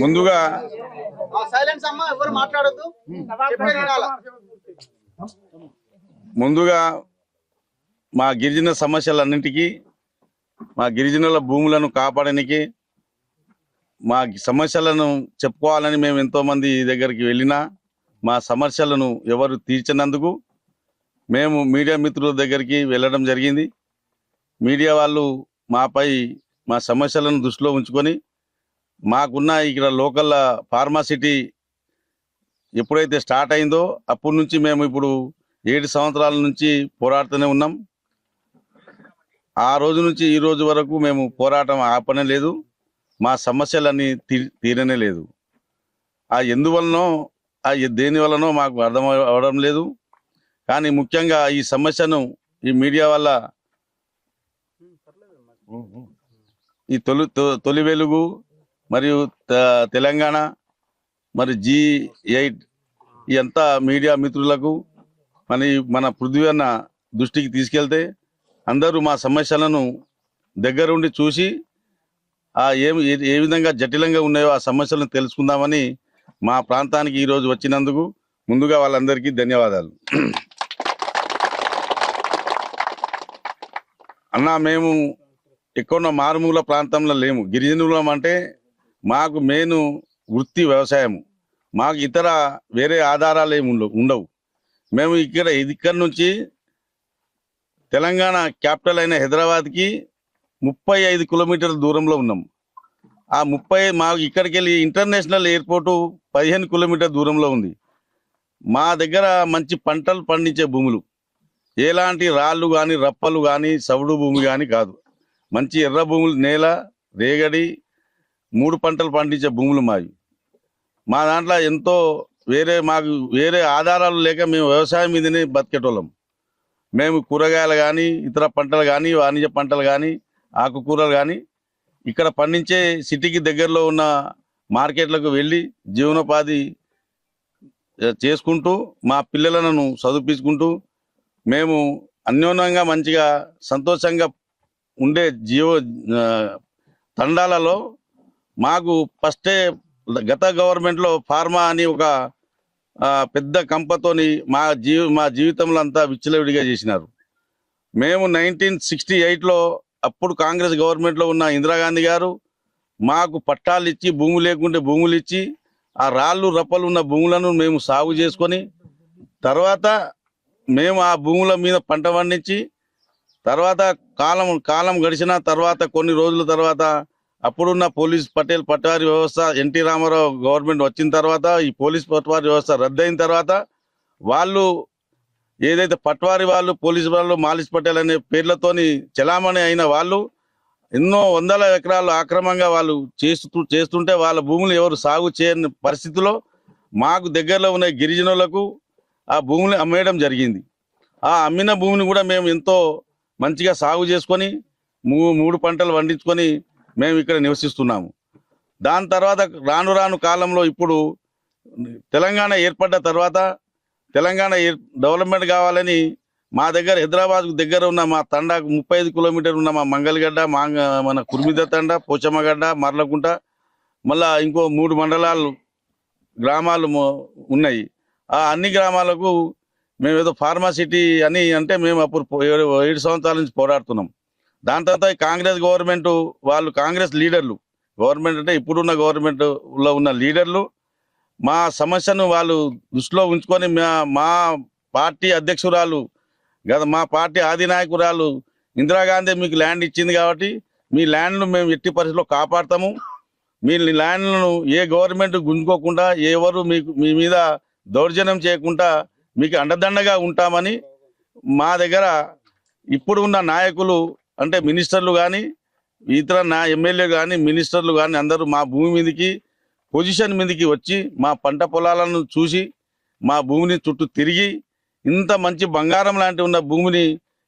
ముందుగా ముందుగా మా గిరిజన సమస్యలన్నింటికీ మా గిరిజనుల భూములను కాపాడడానికి మా సమస్యలను చెప్పుకోవాలని మేము ఎంతోమంది దగ్గరికి వెళ్ళినా మా సమస్యలను ఎవరు తీర్చినందుకు మేము మీడియా మిత్రుల దగ్గరికి వెళ్ళడం జరిగింది. మీడియా వాళ్ళు మాపై మా సమస్యలను దృష్టిలో ఉంచుకొని మాకున్న ఇక్కడ లోకల్ ఫార్మాసిటీ ఎప్పుడైతే స్టార్ట్ అయిందో అప్పటి నుంచి మేము ఇప్పుడు 7 సంవత్సరాల నుంచి పోరాడుతూనే ఉన్నాం. ఆ రోజు నుంచి ఈ రోజు వరకు మేము పోరాటం ఆపనే లేదు. మా సమస్యలన్నీ తీరనే లేదు. ఎందువలనో దేనివల్లనో మాకు అర్థం అవడం లేదు. కానీ ముఖ్యంగా ఈ సమస్యను ఈ మీడియా వల్ల ఈ తొలి వెలుగు మరియు తెలంగాణ మరి G8 ఇదంతా మీడియా మిత్రులకు మన పృథ్వీ అన్న దృష్టికి తీసుకెళ్తే అందరూ మా సమస్యలను దగ్గరుండి చూసి ఏ విధంగా జటిలంగా ఉన్నాయో ఆ సమస్యలను తెలుసుకుందామని మా ప్రాంతానికి ఈరోజు వచ్చినందుకు ముందుగా వాళ్ళందరికీ ధన్యవాదాలు. అన్న, మేము ఎక్కడున్న మారుమూల ప్రాంతంలో లేము. గిరిజనులం అంటే మాకు మెయిన్ వృత్తి వ్యవసాయము. మాకు ఇతర వేరే ఆధారాలు ఏమి ఉండవు. మేము ఇక్కడ నుంచి తెలంగాణ క్యాపిటల్ అయిన హైదరాబాద్కి 35 కిలోమీటర్ల దూరంలో ఉన్నాం. ఆ మాకు ఇక్కడికి వెళ్ళి ఇంటర్నేషనల్ ఎయిర్పోర్టు 15 కిలోమీటర్ల దూరంలో ఉంది. మా దగ్గర మంచి పంటలు పండించే భూములు, ఎలాంటి రాళ్ళు కానీ రప్పలు కానీ సవుడు భూమి కానీ కాదు. మంచి ఎర్ర భూములు, నేల రేగడి 3 పంటలు పండించే భూములు మావి. మా దాంట్లో ఎంతో మాకు వేరే ఆధారాలు లేక మేము వ్యవసాయం మీదనే బతికేటోళ్ళం. మేము కూరగాయలు కానీ ఇతర పంటలు కానీ వాణిజ్య పంటలు కానీ ఆకుకూరలు కానీ ఇక్కడ పండించే సిటీకి దగ్గరలో ఉన్న మార్కెట్లకు వెళ్ళి జీవనోపాధి చేసుకుంటూ మా పిల్లలను చదివించుకుంటూ మేము అన్యోన్యంగా మంచిగా సంతోషంగా ఉండే తండాలలో మాకు ఫస్టే గత గవర్నమెంట్లో ఫార్మా అని ఒక పెద్ద కంపతోని మా జీవితంలో అంతా విచ్చలవిడిగా చేసినారు. మేము 1968లో అప్పుడు కాంగ్రెస్ గవర్నమెంట్లో ఉన్న ఇందిరాగాంధీ గారు మాకు పట్టాలు ఇచ్చి భూమి లేకుంటే భూములు ఇచ్చి ఆ రాళ్ళు రప్పలు ఉన్న భూములను మేము సాగు చేసుకొని తర్వాత మేము ఆ భూముల మీద పంట పండించి తర్వాత కాలం గడిచిన తర్వాత కొన్ని రోజుల తర్వాత అప్పుడున్న పట్వారీ వ్యవస్థ ఎన్టీ రామారావు గవర్నమెంట్ వచ్చిన తర్వాత ఈ పట్వారీ వ్యవస్థ రద్దయిన తర్వాత వాళ్ళు ఏదైతే పట్వారీ వాళ్ళు పోలీసు వాళ్ళు మాలిష్ పటేల్ అనే పేర్లతోని చలామణి అయిన వాళ్ళు ఎన్నో వందల ఎకరాలు ఆక్రమంగా వాళ్ళు చేస్తుంటే వాళ్ళ భూములు ఎవరు సాగు చేయని పరిస్థితిలో మాకు దగ్గరలో ఉన్న గిరిజనులకు ఆ భూములు అమ్మేయడం జరిగింది. ఆ అమ్మిన భూమిని కూడా మేము ఎంతో మంచిగా సాగు చేసుకొని 3 పంటలు పండించుకొని మేము ఇక్కడ నివసిస్తున్నాము. దాని తర్వాత రాను కాలంలో ఇప్పుడు తెలంగాణ ఏర్పడ్డ తర్వాత తెలంగాణ డెవలప్మెంట్ కావాలని మా దగ్గర హైదరాబాద్కు దగ్గర ఉన్న మా తండాకు 35 కిలోమీటర్లు ఉన్న మా మంగళగడ్డ, మన కుర్మిద తండ, పోచమ్మగడ్డ, మర్లకుంట, మళ్ళా ఇంకో 3 మండలాలు గ్రామాలు ఉన్నాయి. ఆ అన్ని గ్రామాలకు మేము ఏదో ఫార్మాసిటీ అని అంటే మేము అప్పుడు 7 సంవత్సరాల నుంచి పోరాడుతున్నాం. దాని తర్వాత కాంగ్రెస్ గవర్నమెంట్ వాళ్ళు కాంగ్రెస్ లీడర్లు గవర్నమెంట్ అంటే ఇప్పుడున్న గవర్నమెంట్లో ఉన్న లీడర్లు మా సమస్యను వాళ్ళు దృష్టిలో ఉంచుకొని మా పార్టీ అధ్యక్షురాలు మా పార్టీ ఆదినాయకురాలు ఇందిరాగాంధీ మీకు ల్యాండ్ ఇచ్చింది కాబట్టి మీ ల్యాండ్ను మేము ఎట్టి పరిస్థితిలో కాపాడతాము, మీ ల్యాండ్లను ఏ గవర్నమెంట్ గుంజుకోకుండా ఎవరు మీ మీద దౌర్జన్యం చేయకుండా మీకు అండదండగా ఉంటామని మా దగ్గర ఇప్పుడు ఉన్న నాయకులు అంటే మినిస్టర్లు కానీ ఇతర ఎమ్మెల్యే కానీ మినిస్టర్లు కానీ అందరూ మా భూమి మీదకి పొజిషన్ మీదకి వచ్చి మా పంట పొలాలను చూసి మా భూమిని చుట్టూ తిరిగి ఇంత మంచి బంగారం లాంటి ఉన్న భూమిని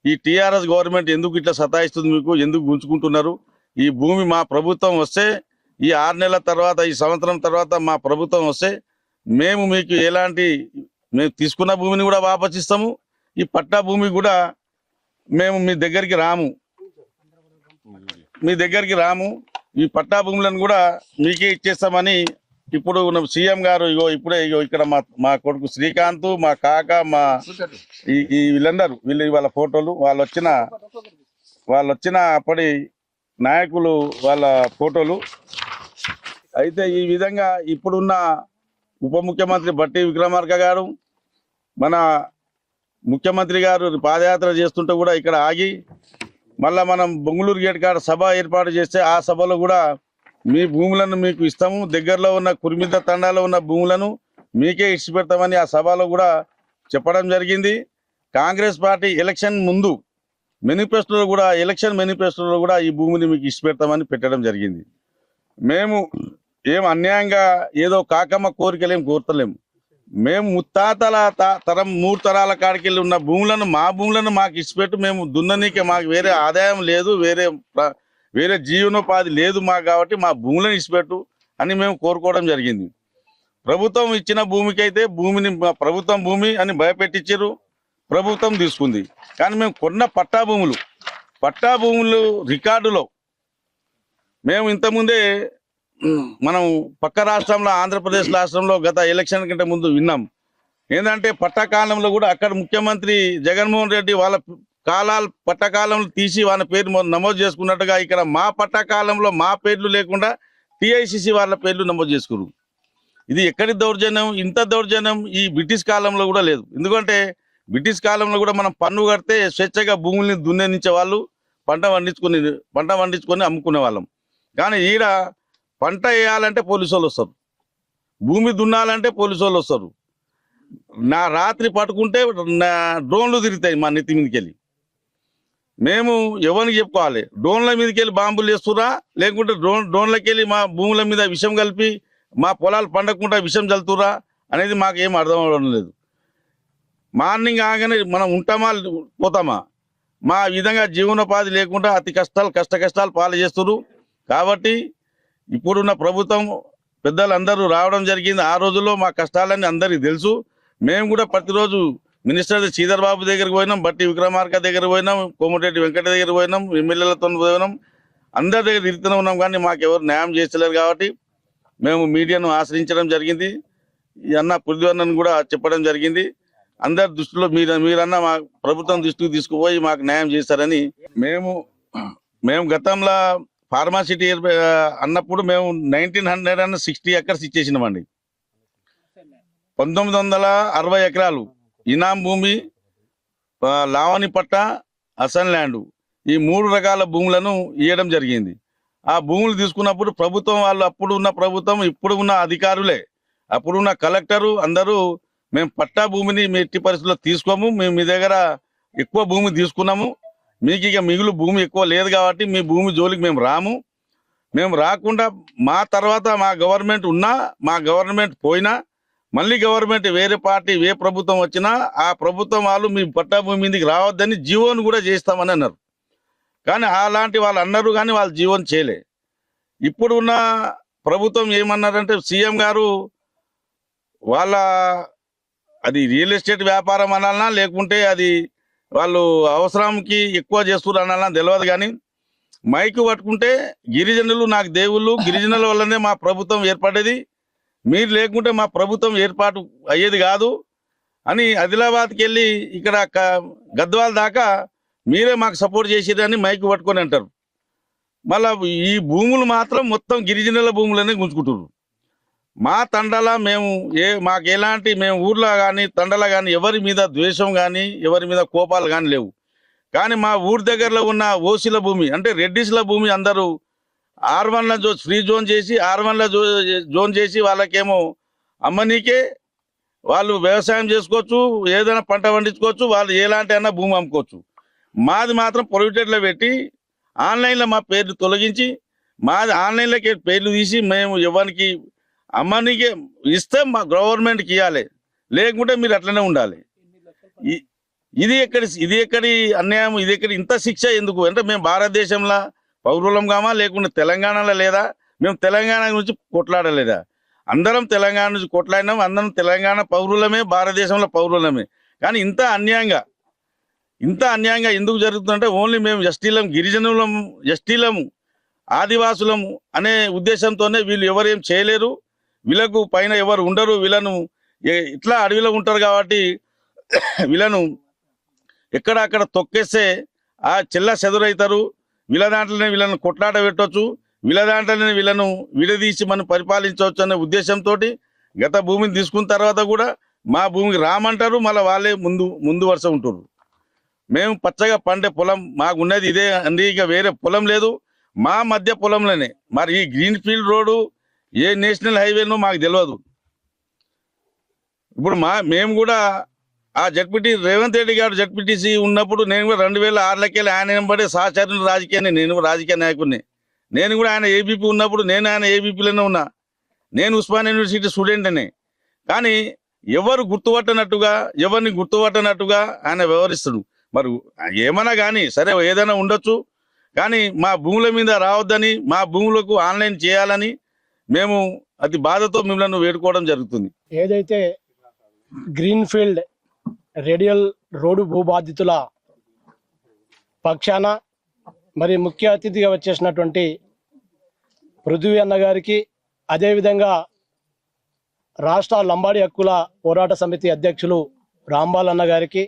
ఈ టీఆర్ఎస్ గవర్నమెంట్ ఎందుకు ఇట్లా సతాయిస్తుంది, మీకు ఎందుకు గుంజుకుంటున్నారు, ఈ భూమి మా ప్రభుత్వం వస్తే ఈ 6 నెలల తర్వాత ఈ సంవత్సరం తర్వాత మా ప్రభుత్వం వస్తే మేము మీకు మేము తీసుకున్న భూమిని కూడా వాపసిస్తాము, ఈ పట్టా భూమి కూడా మేము మీ దగ్గరికి రాము ఈ పట్టా భూములను కూడా మీకే ఇచ్చేస్తామని ఇప్పుడు ఉన్న సీఎం గారు ఇప్పుడే ఇక్కడ మా కొడుకు శ్రీకాంత్, మా కాక, మా వీళ్ళందరూ వాళ్ళ ఫోటోలు, వాళ్ళు వచ్చిన అప్పటి నాయకులు వాళ్ళ ఫోటోలు. అయితే ఈ విధంగా ఇప్పుడున్న ఉప ముఖ్యమంత్రి బట్టి విక్రమార్క గారు, మన ముఖ్యమంత్రి గారు పాదయాత్ర చేస్తుంటే కూడా ఇక్కడ ఆగి మళ్ళా మనం బొంగుళూరు గేట్ కాడ సభ ఏర్పాటు చేస్తే ఆ సభలో కూడా మీ భూములను మీకు ఇస్తాము, దగ్గరలో ఉన్న కుర్మిద తండాలో ఉన్న భూములను మీకే ఇచ్చి పెడతామని ఆ సభలో కూడా చెప్పడం జరిగింది. కాంగ్రెస్ పార్టీ ఎలక్షన్ ముందు ఎలక్షన్ మేనిఫెస్టోలో కూడా ఈ భూమిని మీకు ఇచ్చి పెడతామని పెట్టడం జరిగింది. మేము ఏం అన్యాయంగా ఏదో కాకమ్మ కోరికలేం కోరతలేము. మేము ముత్తాతల తరం 3 తరాల కాడికెళ్ళి ఉన్న భూములను, మా భూములను మాకు ఇచ్చిపెట్టు, మేము దున్ననీకే, మాకు వేరే ఆదాయం లేదు, వేరే జీవనోపాధి లేదు మాకు, కాబట్టి మా భూములను ఇచ్చిపెట్టు అని మేము కోరుకోవడం జరిగింది. ప్రభుత్వం ఇచ్చిన భూమికైతే ప్రభుత్వం భూమి అని భయపెట్టించారు, ప్రభుత్వం తీసుకుంది. కానీ మేము కొన్న పట్టా భూములు రికార్డులో మేము ఇంతకుముందే మనం పక్క రాష్ట్రంలో, ఆంధ్రప్రదేశ్ రాష్ట్రంలో గత ఎలక్షన్ కంటే ముందు విన్నాం. ఏంటంటే పట్టకాలంలో కూడా అక్కడ ముఖ్యమంత్రి జగన్మోహన్ రెడ్డి వాళ్ళ పట్టకాలంలో తీసి వాళ్ళ పేరు నమోదు చేసుకున్నట్టుగా ఇక్కడ మా పట్టకాలంలో మా పేర్లు లేకుండా టీఐసిసి వాళ్ళ పేర్లు నమోదు చేసుకున్నారు. ఇది ఎక్కడి దౌర్జన్యం? ఇంత దౌర్జన్యం ఈ బ్రిటిష్ కాలంలో కూడా లేదు. ఎందుకంటే బ్రిటిష్ కాలంలో కూడా మనం పన్ను కడితే స్వేచ్ఛగా భూముల్ని దున్నేనిచ్చే వాళ్ళు, పంట పండించుకొని అమ్ముకునే వాళ్ళం. కానీ ఈడ పంట వేయాలంటే పోలీసు వాళ్ళు వస్తారు, భూమి దున్నాలంటే పోలీసు వాళ్ళు వస్తారు. నా రాత్రి పట్టుకుంటే డ్రోన్లు తిరుగుతాయి మా నెత్తి మీదకి వెళ్ళి. మేము ఎవరికి చెప్పుకోవాలి? డ్రోన్ల మీదకి వెళ్ళి బాంబులు వేస్తురా, లేకుంటే డ్రోన్లకి వెళ్ళి మా భూముల మీద విషం కలిపి మా పొలాలు పండకుండా విషం చల్లుతురా అనేది మాకు ఏం అర్థం అవ్వడం లేదు. మార్నింగ్ ఆగానే మనం ఉంటామా పోతామా? మా విధంగా జీవనోపాధి లేకుండా అతి కష్టాలు పాలు చేస్తున్నారు. కాబట్టి ఇప్పుడున్న ప్రభుత్వం పెద్దలందరూ రావడం జరిగింది. ఆ రోజుల్లో మా కష్టాలన్నీ అందరికీ తెలుసు. మేము కూడా ప్రతిరోజు మినిస్టర్ శ్రీధర్ బాబు దగ్గరికి పోయినాం, బట్టి విక్రమార్క దగ్గర పోయినాం, కోమటిరెడ్డి వెంకట దగ్గర పోయినాం, ఎమ్మెల్యేలతో పోయినాం, అందరి దగ్గర తిరుగుతూనే ఉన్నాం. కానీ మాకు ఎవరు న్యాయం చేస్తలేరు. కాబట్టి మేము మీడియాను ఆశ్రయించడం జరిగింది. ఈ అన్న పురిదివన్నను కూడా చెప్పడం జరిగింది. అందరి దృష్టిలో మీరన్నా మా ప్రభుత్వం దృష్టికి తీసుకుపోయి మాకు న్యాయం చేస్తారని. మేము గతంలో ఫార్మాసిటీ అన్నప్పుడు మేము 1960 ఎకర్స్ ఇచ్చేసినామండి. 1960 ఎకరాలు ఇనాం భూమి, లావణి పట్ట, అసన్ ల్యాండ్, ఈ 3 రకాల భూములను ఇవ్వడం జరిగింది. ఆ భూములు తీసుకున్నప్పుడు ప్రభుత్వం వాళ్ళు, అప్పుడు ఉన్న ప్రభుత్వం, ఇప్పుడు ఉన్న అధికారులే, అప్పుడున్న కలెక్టరు అందరూ మేము పట్టా భూమిని మీ ఎట్టి పరిస్థితుల్లో తీసుకోము, మేము మీ దగ్గర ఎక్కువ భూమి తీసుకున్నాము, మీకు ఇక మిగులు భూమి ఎక్కువ లేదు కాబట్టి మీ భూమి జోలికి మేము రాము. మేము రాకుండా మా తర్వాత మా గవర్నమెంట్ ఉన్నా, మా గవర్నమెంట్ పోయినా, మళ్ళీ గవర్నమెంట్ వేరే పార్టీ ఏ ప్రభుత్వం వచ్చినా ఆ ప్రభుత్వం వాళ్ళు మీ పట్టా భూమి మీదకి రావద్దని జీవోను కూడా చేస్తామని అన్నారు. కానీ అలాంటి వాళ్ళు అన్నారు, కానీ వాళ్ళు జీవోని చేయలే. ఇప్పుడు ఉన్న ప్రభుత్వం ఏమన్నారంటే సీఎం గారు అది రియల్ ఎస్టేట్ వ్యాపారం అనాలన్నా, లేకుంటే అది వాళ్ళు అవసరంకి ఎక్కువ చేస్తున్నారు అనాలన్నా తెలియదు. కానీ మైకు పట్టుకుంటే గిరిజనులు నాకు దేవుళ్ళు, గిరిజనుల వల్లనే మా ప్రభుత్వం ఏర్పడేది, మీరు లేకుంటే మా ప్రభుత్వం ఏర్పాటు అయ్యేది కాదు అని ఆదిలాబాద్కి వెళ్ళి ఇక్కడ గద్వాల దాకా మీరే మాకు సపోర్ట్ చేసిరని మైకు పట్టుకొని అంటారు. మళ్ళా ఈ భూములు మాత్రం మొత్తం గిరిజనుల భూములనే గుంజుకుంటున్నారు. మా తండల మాకు ఎలాంటి మేము ఊర్లో కానీ తండల కానీ ఎవరి మీద ద్వేషం కానీ ఎవరి మీద కోపాలు కానీ లేవు. కానీ మా ఊరి దగ్గరలో ఉన్న ఓసీల భూమి అంటే రెడ్డిస్ల భూమి అందరూ R1 ఫ్రీ జోన్ చేసి R1 జోన్ చేసి వాళ్ళకేమో అమ్మనీకే, వాళ్ళు వ్యవసాయం చేసుకోవచ్చు, ఏదైనా పంట పండించుకోవచ్చు, వాళ్ళు ఎలాంటి అయినా భూమి అమ్ముకోవచ్చు. మాది మాత్రం ప్రొహిబిటెడ్లో పెట్టి ఆన్లైన్లో మా పేర్లు తొలగించి మాది ఆన్లైన్లోకి పేర్లు తీసి మేము ఎవరికి అమ్మనీకే ఇస్తే మా గవర్నమెంట్కి ఇవ్వాలి, లేకుంటే మీరు అట్లనే ఉండాలి. ఇది ఎక్కడి అన్యాయం, ఇది ఎక్కడి ఇంత శిక్ష ఎందుకు అంటే మేము భారతదేశంలో పౌరులం కామా, లేకుంటే తెలంగాణలో లేదా, మేము తెలంగాణ గురించి కొట్లాడలేదా? అందరం తెలంగాణ నుంచి కొట్లాడినాం, అందరం తెలంగాణ పౌరులమే, భారతదేశంలో పౌరులమే. కానీ ఇంత అన్యాయంగా ఎందుకు జరుగుతుందంటే ఓన్లీ మేము ఎస్టీలం, గిరిజనులము, ఎస్టీలము ఆదివాసులం అనే ఉద్దేశంతోనే వీళ్ళు ఎవరేం చేయలేరు, వీళ్ళకు పైన ఎవరు ఉండరు, వీళ్ళను ఇట్లా అడవిలో ఉంటారు కాబట్టి వీళ్ళను ఎక్కడ అక్కడ తొక్కేస్తే ఆ చెల్ల చెదురైతారు, వీళ్ళ దాంట్లోనే వీళ్ళను కొట్లాట పెట్టవచ్చు, వీళ్ళ దాంట్లోనే వీళ్ళను విడదీసి మనం పరిపాలించవచ్చు అనే ఉద్దేశంతో గత భూమిని తీసుకున్న తర్వాత కూడా మా భూమికి రామంటారు, మళ్ళీ వాళ్ళే ముందు వరుస ఉంటారు. మేము పచ్చగా పండే పొలం మాకు ఉన్నది ఇదే అండి, ఇక వేరే పొలం లేదు, మా మధ్య పొలంలోనే. మరి ఈ గ్రీన్ ఫీల్డ్ రోడ్డు ఏ నేషనల్ హైవేనో మాకు తెలియదు. ఇప్పుడు మేము కూడా ఆ జడ్పీటీ రేవంత్ రెడ్డి గారు జడ్పీటీసీ ఉన్నప్పుడు నేను కూడా 2006 ఆయన వెంబడే సహచరుని రాజకీయాన్ని, నేను రాజకీయ నాయకుడిని. నేను కూడా ఆయన ఏబీపీ ఉన్నప్పుడు నేను ఆయన ఏబీపీలోనే ఉన్నా. నేను ఉస్మానియా యూనివర్సిటీ స్టూడెంట్ని. కానీ ఎవరిని గుర్తుపట్టనట్టుగా ఆయన వ్యవహరిస్తాడు. మరి ఏమన్నా కానీ సరే ఏదైనా ఉండొచ్చు, కానీ మా భూముల మీద రావద్దని, మా భూములకు ఆన్లైన్ చేయాలని మేము అతి బాధతో మిమ్మల్ని వేడుకోవడం జరుగుతుంది. ఏదైతే గ్రీన్ ఫీల్డ్ రేడియల్ రోడ్డు భూబాధితుల పక్షాన మరి ముఖ్య అతిథిగా వచ్చేసినటువంటి పృథ్వీ అన్న గారికి, అదేవిధంగా రాష్ట్ర లంబాడి హక్కుల పోరాట సమితి అధ్యక్షులు రాంబాల్ అన్న గారికి,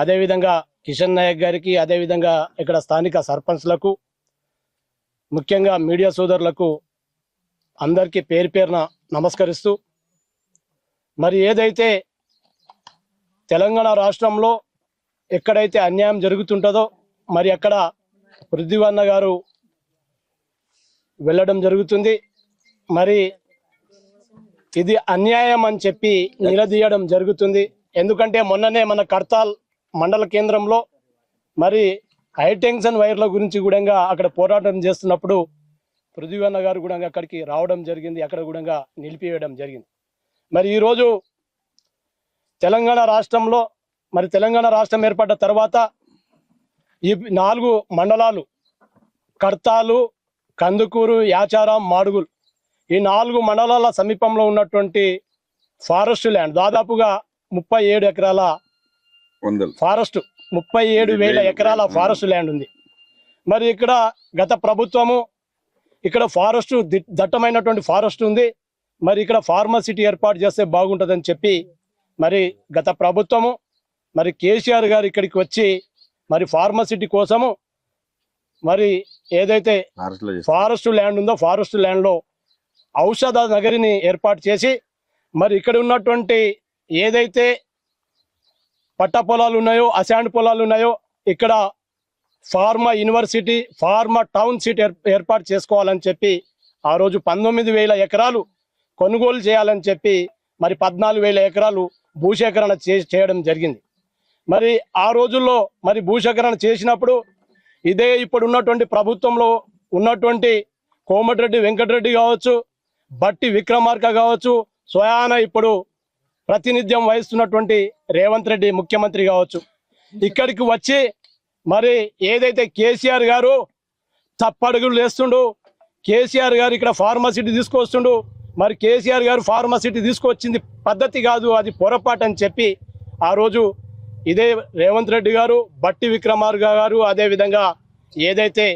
అదేవిధంగా కిషన్ నాయక్ గారికి, అదేవిధంగా ఇక్కడ స్థానిక సర్పంచ్లకు, ముఖ్యంగా మీడియా సోదరులకు అందరికీ పేరు పేరున నమస్కరిస్తూ, మరి ఏదైతే తెలంగాణ రాష్ట్రంలో ఎక్కడైతే అన్యాయం జరుగుతుంటుందో మరి అక్కడ పృథ్వీ అన్న గారు వెళ్ళడం జరుగుతుంది. మరి ఇది అన్యాయం అని చెప్పి నిలదీయడం జరుగుతుంది. ఎందుకంటే మొన్ననే మన కర్తాల్ మండల కేంద్రంలో మరి హైటెన్షన్ వైర్ల గురించి కూడా అక్కడ పోరాటం చేస్తున్నప్పుడు పృథ్వీ అన్న గారు కూడా అక్కడికి రావడం జరిగింది, అక్కడ కూడా నిలిపివేయడం జరిగింది. మరి ఈరోజు తెలంగాణ రాష్ట్రంలో మరి తెలంగాణ రాష్ట్రం ఏర్పడ్డ తర్వాత ఈ 4 మండలాలు కర్తాలు, కందుకూరు, యాచారం, మాడుగుల్, ఈ 4 మండలాల సమీపంలో ఉన్నటువంటి ఫారెస్ట్ ల్యాండ్ దాదాపుగా 37 ఎకరాల ఫారెస్ట్, 37,000 ఎకరాల ఫారెస్ట్ ల్యాండ్ ఉంది. మరి ఇక్కడ గత ప్రభుత్వము ఇక్కడ ఫారెస్ట్ దట్టమైనటువంటి ఫారెస్ట్ ఉంది, మరి ఇక్కడ ఫార్మసిటీ ఏర్పాటు చేస్తే బాగుంటుందని చెప్పి మరి గత ప్రభుత్వము మరి కేసీఆర్ గారు ఇక్కడికి వచ్చి మరి ఫార్మసిటీ కోసము మరి ఏదైతే ఫారెస్ట్ ల్యాండ్ ఉందో ఫారెస్ట్ ల్యాండ్లో ఔషధ నగరిని ఏర్పాటు చేసి మరి ఇక్కడ ఉన్నటువంటి ఏదైతే పట్ట పొలాలు ఉన్నాయో, అశాండ్ పొలాలు ఉన్నాయో, ఇక్కడ pharma university, pharma town city ఏర్పాటు చేసుకోవాలని చెప్పి ఆ రోజు 19,000 ఎకరాలు కొనుగోలు చేయాలని చెప్పి మరి 14,000 ఎకరాలు భూసేకరణ చేయడం జరిగింది. మరి ఆ రోజుల్లో మరి భూసేకరణ చేసినప్పుడు ఇదే ఇప్పుడు ఉన్నటువంటి ప్రభుత్వంలో ఉన్నటువంటి కోమటిరెడ్డి వెంకటరెడ్డి కావచ్చు, బట్టి విక్రమార్క కావచ్చు, స్వయాన ఇప్పుడు ప్రాతినిధ్యం వహిస్తున్నటువంటి రేవంత్ రెడ్డి ముఖ్యమంత్రి కావచ్చు, ఇక్కడికి వచ్చి మరి ఏదైతే కేసీఆర్ గారు తప్పడుగులు వేస్తుండు, కేసీఆర్ గారు ఇక్కడ ఫార్మసిటీ తీసుకొస్తుండు, మరి కేసీఆర్ గారు ఫార్మసిటీ తీసుకొచ్చింది పద్ధతి కాదు, అది పొరపాటు అని చెప్పి ఆ రోజు ఇదే రేవంత్ రెడ్డి గారు, బట్టి విక్రమార్క గారు, అదేవిధంగా ఏదైతే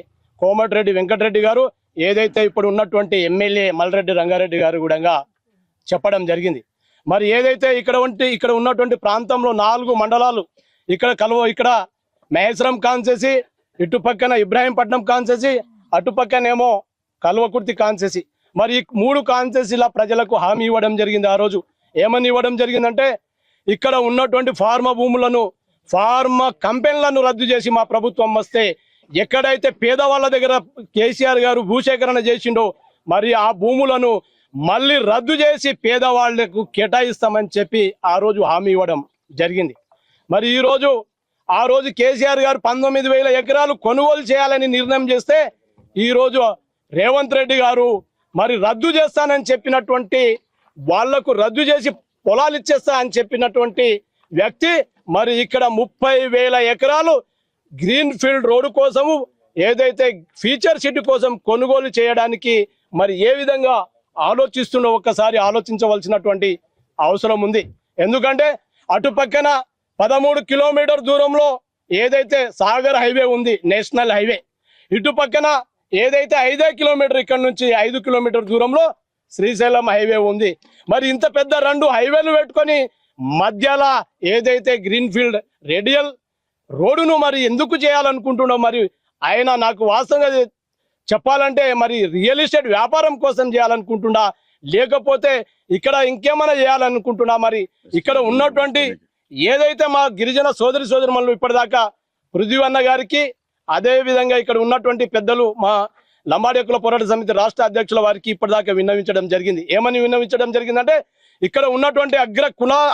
కోమటిరెడ్డి వెంకటరెడ్డి గారు, ఏదైతే ఇప్పుడు ఉన్నటువంటి ఎమ్మెల్యే మల్రెడ్డి రంగారెడ్డి గారు కూడా చెప్పడం జరిగింది. మరి ఏదైతే ఇక్కడ ఉన్నటువంటి ప్రాంతంలో 4 మండలాలు ఇక్కడ మహేశ్వరం కాన్సెసి, ఇటు పక్కన ఇబ్రాహీంపట్నం కాన్సెసి, అటు పక్కనేమో కల్వకుర్తి కాన్సెసి, మరి 3 కాన్సెసిల ప్రజలకు హామీ ఇవ్వడం జరిగింది. ఆ రోజు ఏమని ఇవ్వడం జరిగిందంటే ఇక్కడ ఉన్నటువంటి ఫార్మా భూములను, ఫార్మా కంపెనీలను రద్దు చేసి మా ప్రభుత్వం వస్తే ఎక్కడైతే పేదవాళ్ళ దగ్గర కేసీఆర్ గారు భూసేకరణ చేసిండో మరి ఆ భూములను మళ్ళీ రద్దు చేసి పేదవాళ్లకు కేటాయిస్తామని చెప్పి ఆ రోజు హామీ ఇవ్వడం జరిగింది. మరి ఆ రోజు కేసీఆర్ గారు 19,000 ఎకరాలు కొనుగోలు చేయాలని నిర్ణయం చేస్తే ఈరోజు రేవంత్ రెడ్డి గారు మరి రద్దు చేస్తానని చెప్పినటువంటి వాళ్లకు రద్దు చేసి పొలాలు ఇచ్చేస్తా అని చెప్పినటువంటి వ్యక్తి మరి ఇక్కడ 30,000 ఎకరాలు గ్రీన్ ఫీల్డ్ రోడ్డు కోసము, ఏదైతే ఫీచర్ సిటీ కోసం కొనుగోలు చేయడానికి మరి ఏ విధంగా ఆలోచిస్తుండో ఒక్కసారి ఆలోచించవలసినటువంటి అవసరం ఉంది. ఎందుకంటే అటు పక్కన 13 కిలోమీటర్ దూరంలో ఏదైతే సాగర్ హైవే ఉంది, నేషనల్ హైవే, ఇటు పక్కన ఏదైతే 5 కిలోమీటర్ ఇక్కడ నుంచి 5 కిలోమీటర్ దూరంలో శ్రీశైలం హైవే ఉంది. మరి ఇంత పెద్ద 2 హైవేలు పెట్టుకొని మధ్యలో ఏదైతే గ్రీన్ ఫీల్డ్ రేడియల్ రోడ్డును మరి ఎందుకు చేయాలనుకుంటున్నావు? మరి ఆయన నాకు వాస్తవంగా చెప్పాలంటే మరి రియల్ ఎస్టేట్ వ్యాపారం కోసం చేయాలనుకుంటున్నా, లేకపోతే ఇక్కడ ఇంకేమైనా చేయాలనుకుంటున్నా? మరి ఇక్కడ ఉన్నటువంటి ఏదైతే మా గిరిజన సోదరులు ఇప్పటిదాకా పృథ్వీ అన్న గారికి, అదే విధంగా ఇక్కడ ఉన్నటువంటి పెద్దలు మా లంబాడి హక్కుల పోరాట సమితి రాష్ట్ర అధ్యక్షుల వారికి ఇప్పటిదాకా విన్నవించడం జరిగింది. ఏమని విన్నవించడం జరిగిందంటే, ఇక్కడ ఉన్నటువంటి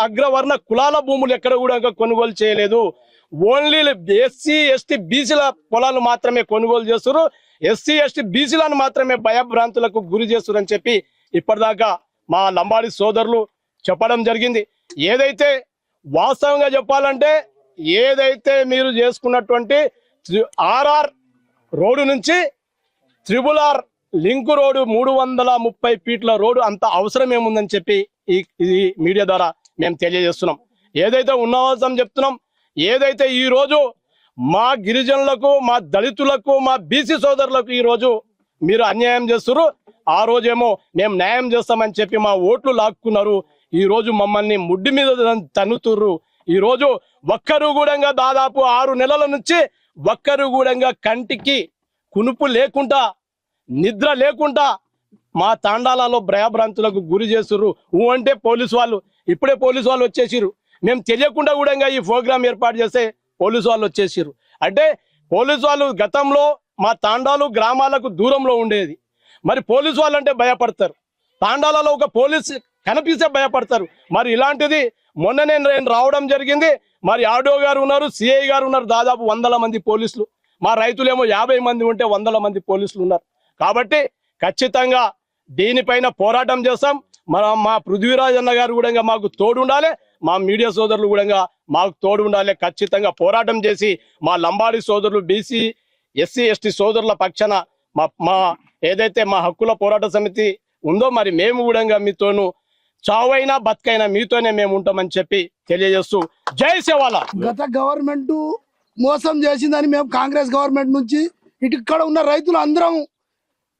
అగ్రవర్ణ కులాల భూములు ఎక్కడ కూడా కొనుగోలు చేయలేదు. ఓన్లీ ఎస్సీ ఎస్టీ బీసీల పొలాలు మాత్రమే కొనుగోలు చేస్తారు, ఎస్సీ ఎస్టీ బీసీలను మాత్రమే భయభ్రాంతులకు గురి చేస్తారు అని చెప్పి ఇప్పటిదాకా మా లంబాడి సోదరులు చెప్పడం జరిగింది. ఏదైతే వాస్తవంగా చెప్పాలంటే, ఏదైతే మీరు చేసుకున్నటువంటి ఆర్ఆర్ రోడ్డు నుంచి RRR లింక్ రోడ్డు 330 ఫీట్ల రోడ్డు అంత అవసరం ఏముందని చెప్పి ఈ మీడియా ద్వారా మేము తెలియజేస్తున్నాం. ఏదైతే ఉన్నవాసం చెప్తున్నాం, ఏదైతే ఈ రోజు మా గిరిజనులకు, మా దళితులకు, మా బీసీ సోదరులకు ఈ రోజు మీరు అన్యాయం చేస్తున్నారు, ఆ రోజేమో మేము న్యాయం చేస్తామని చెప్పి మా ఓట్లు లాక్కున్నారు. ఈ రోజు మమ్మల్ని ముడ్డి మీద తన్నుతుర్రు. ఈ రోజు ఒక్కరు కూడా దాదాపు 6 నెలల నుంచి ఒక్కరు కూడా కంటికి కునుపు లేకుండా, నిద్ర లేకుండా మా తాండాలలో భయభ్రాంతులకు గురి చేస్తుర్రు. అంటే పోలీసు వాళ్ళు, ఇప్పుడే పోలీసు వాళ్ళు వచ్చేసిరు. మేము తెలియకుండా కూడా ఈ ప్రోగ్రాం ఏర్పాటు చేస్తే పోలీసు వాళ్ళు వచ్చేసిరు. అంటే పోలీసు వాళ్ళు గతంలో మా తాండాలు గ్రామాలకు దూరంలో ఉండేది. మరి పోలీసు వాళ్ళు అంటే భయపడతారు, తాండాలలో ఒక పోలీసు కనిపిస్తే భయపడతారు. మరి ఇలాంటిది మొన్ననే నేను రావడం జరిగింది. మరి ఆర్డో గారు ఉన్నారు, సిఐ గారు ఉన్నారు, దాదాపు 100 మంది పోలీసులు. మా రైతులేమో 50 మంది ఉంటే 100 మంది పోలీసులు ఉన్నారు. కాబట్టి ఖచ్చితంగా దీనిపైన పోరాటం చేస్తాం. మా పృథ్వీరాజ్ అన్న గారు కూడా మాకు తోడు ఉండాలి, మా మీడియా సోదరులు కూడా మాకు తోడు ఉండాలి. ఖచ్చితంగా పోరాటం చేసి మా లంబాడి సోదరులు, బీసీ ఎస్సీ ఎస్టీ సోదరుల పక్షాన మా ఏదైతే మా హక్కుల పోరాట సమితి ఉందో, మరి మేము కూడా మీతోను చావైనా బతుకైనా మీతోనే మేము ఉంటామని చెప్పి తెలియజేస్తూ జై శివాల. గత గవర్నమెంట్ మోసం చేసిందని మేము కాంగ్రెస్ గవర్నమెంట్ నుంచి ఇక్కడ ఉన్న రైతులు అందరం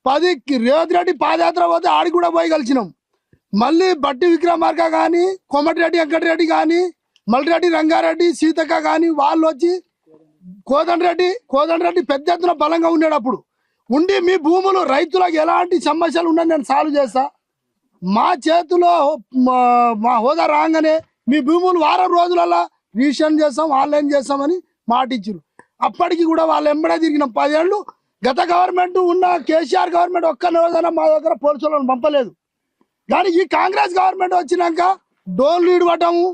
10 రేవంత్ రెడ్డి పాదయాత్ర పోతే ఆడి కూడా పోయి కలిసినాం. మళ్ళీ బట్టి విక్రమార్క కానీ, కోమటిరెడ్డి వెంకటరెడ్డి కానీ, మల్లిరెడ్డి రంగారెడ్డి, సీతక్క కానీ వాళ్ళు వచ్చి కోదండరెడ్డి పెద్ద ఎత్తున బలంగా ఉన్నాడు. అప్పుడు ఉండి మీ భూములు రైతులకు ఎలాంటి సమస్యలు ఉన్నాయి నేను సాల్వ్ చేస్తా, మా చేతిలో మా హోదా రాగానే మీ భూములు వారం రోజులలో రిజిస్ట్రేషన్ చేస్తాం, ఆన్లైన్ చేస్తామని మాట ఇచ్చారు. అప్పటికి కూడా వాళ్ళు ఎంబడే తిరిగినాం 10 ఏళ్ళు. గత గవర్నమెంట్ ఉన్న కేసీఆర్ గవర్నమెంట్ ఒక్క రోజైనా మా దగ్గర పోలీసులను పంపలేదు. కానీ ఈ కాంగ్రెస్ గవర్నమెంట్ వచ్చినాక డోన్లు ఇడవటము,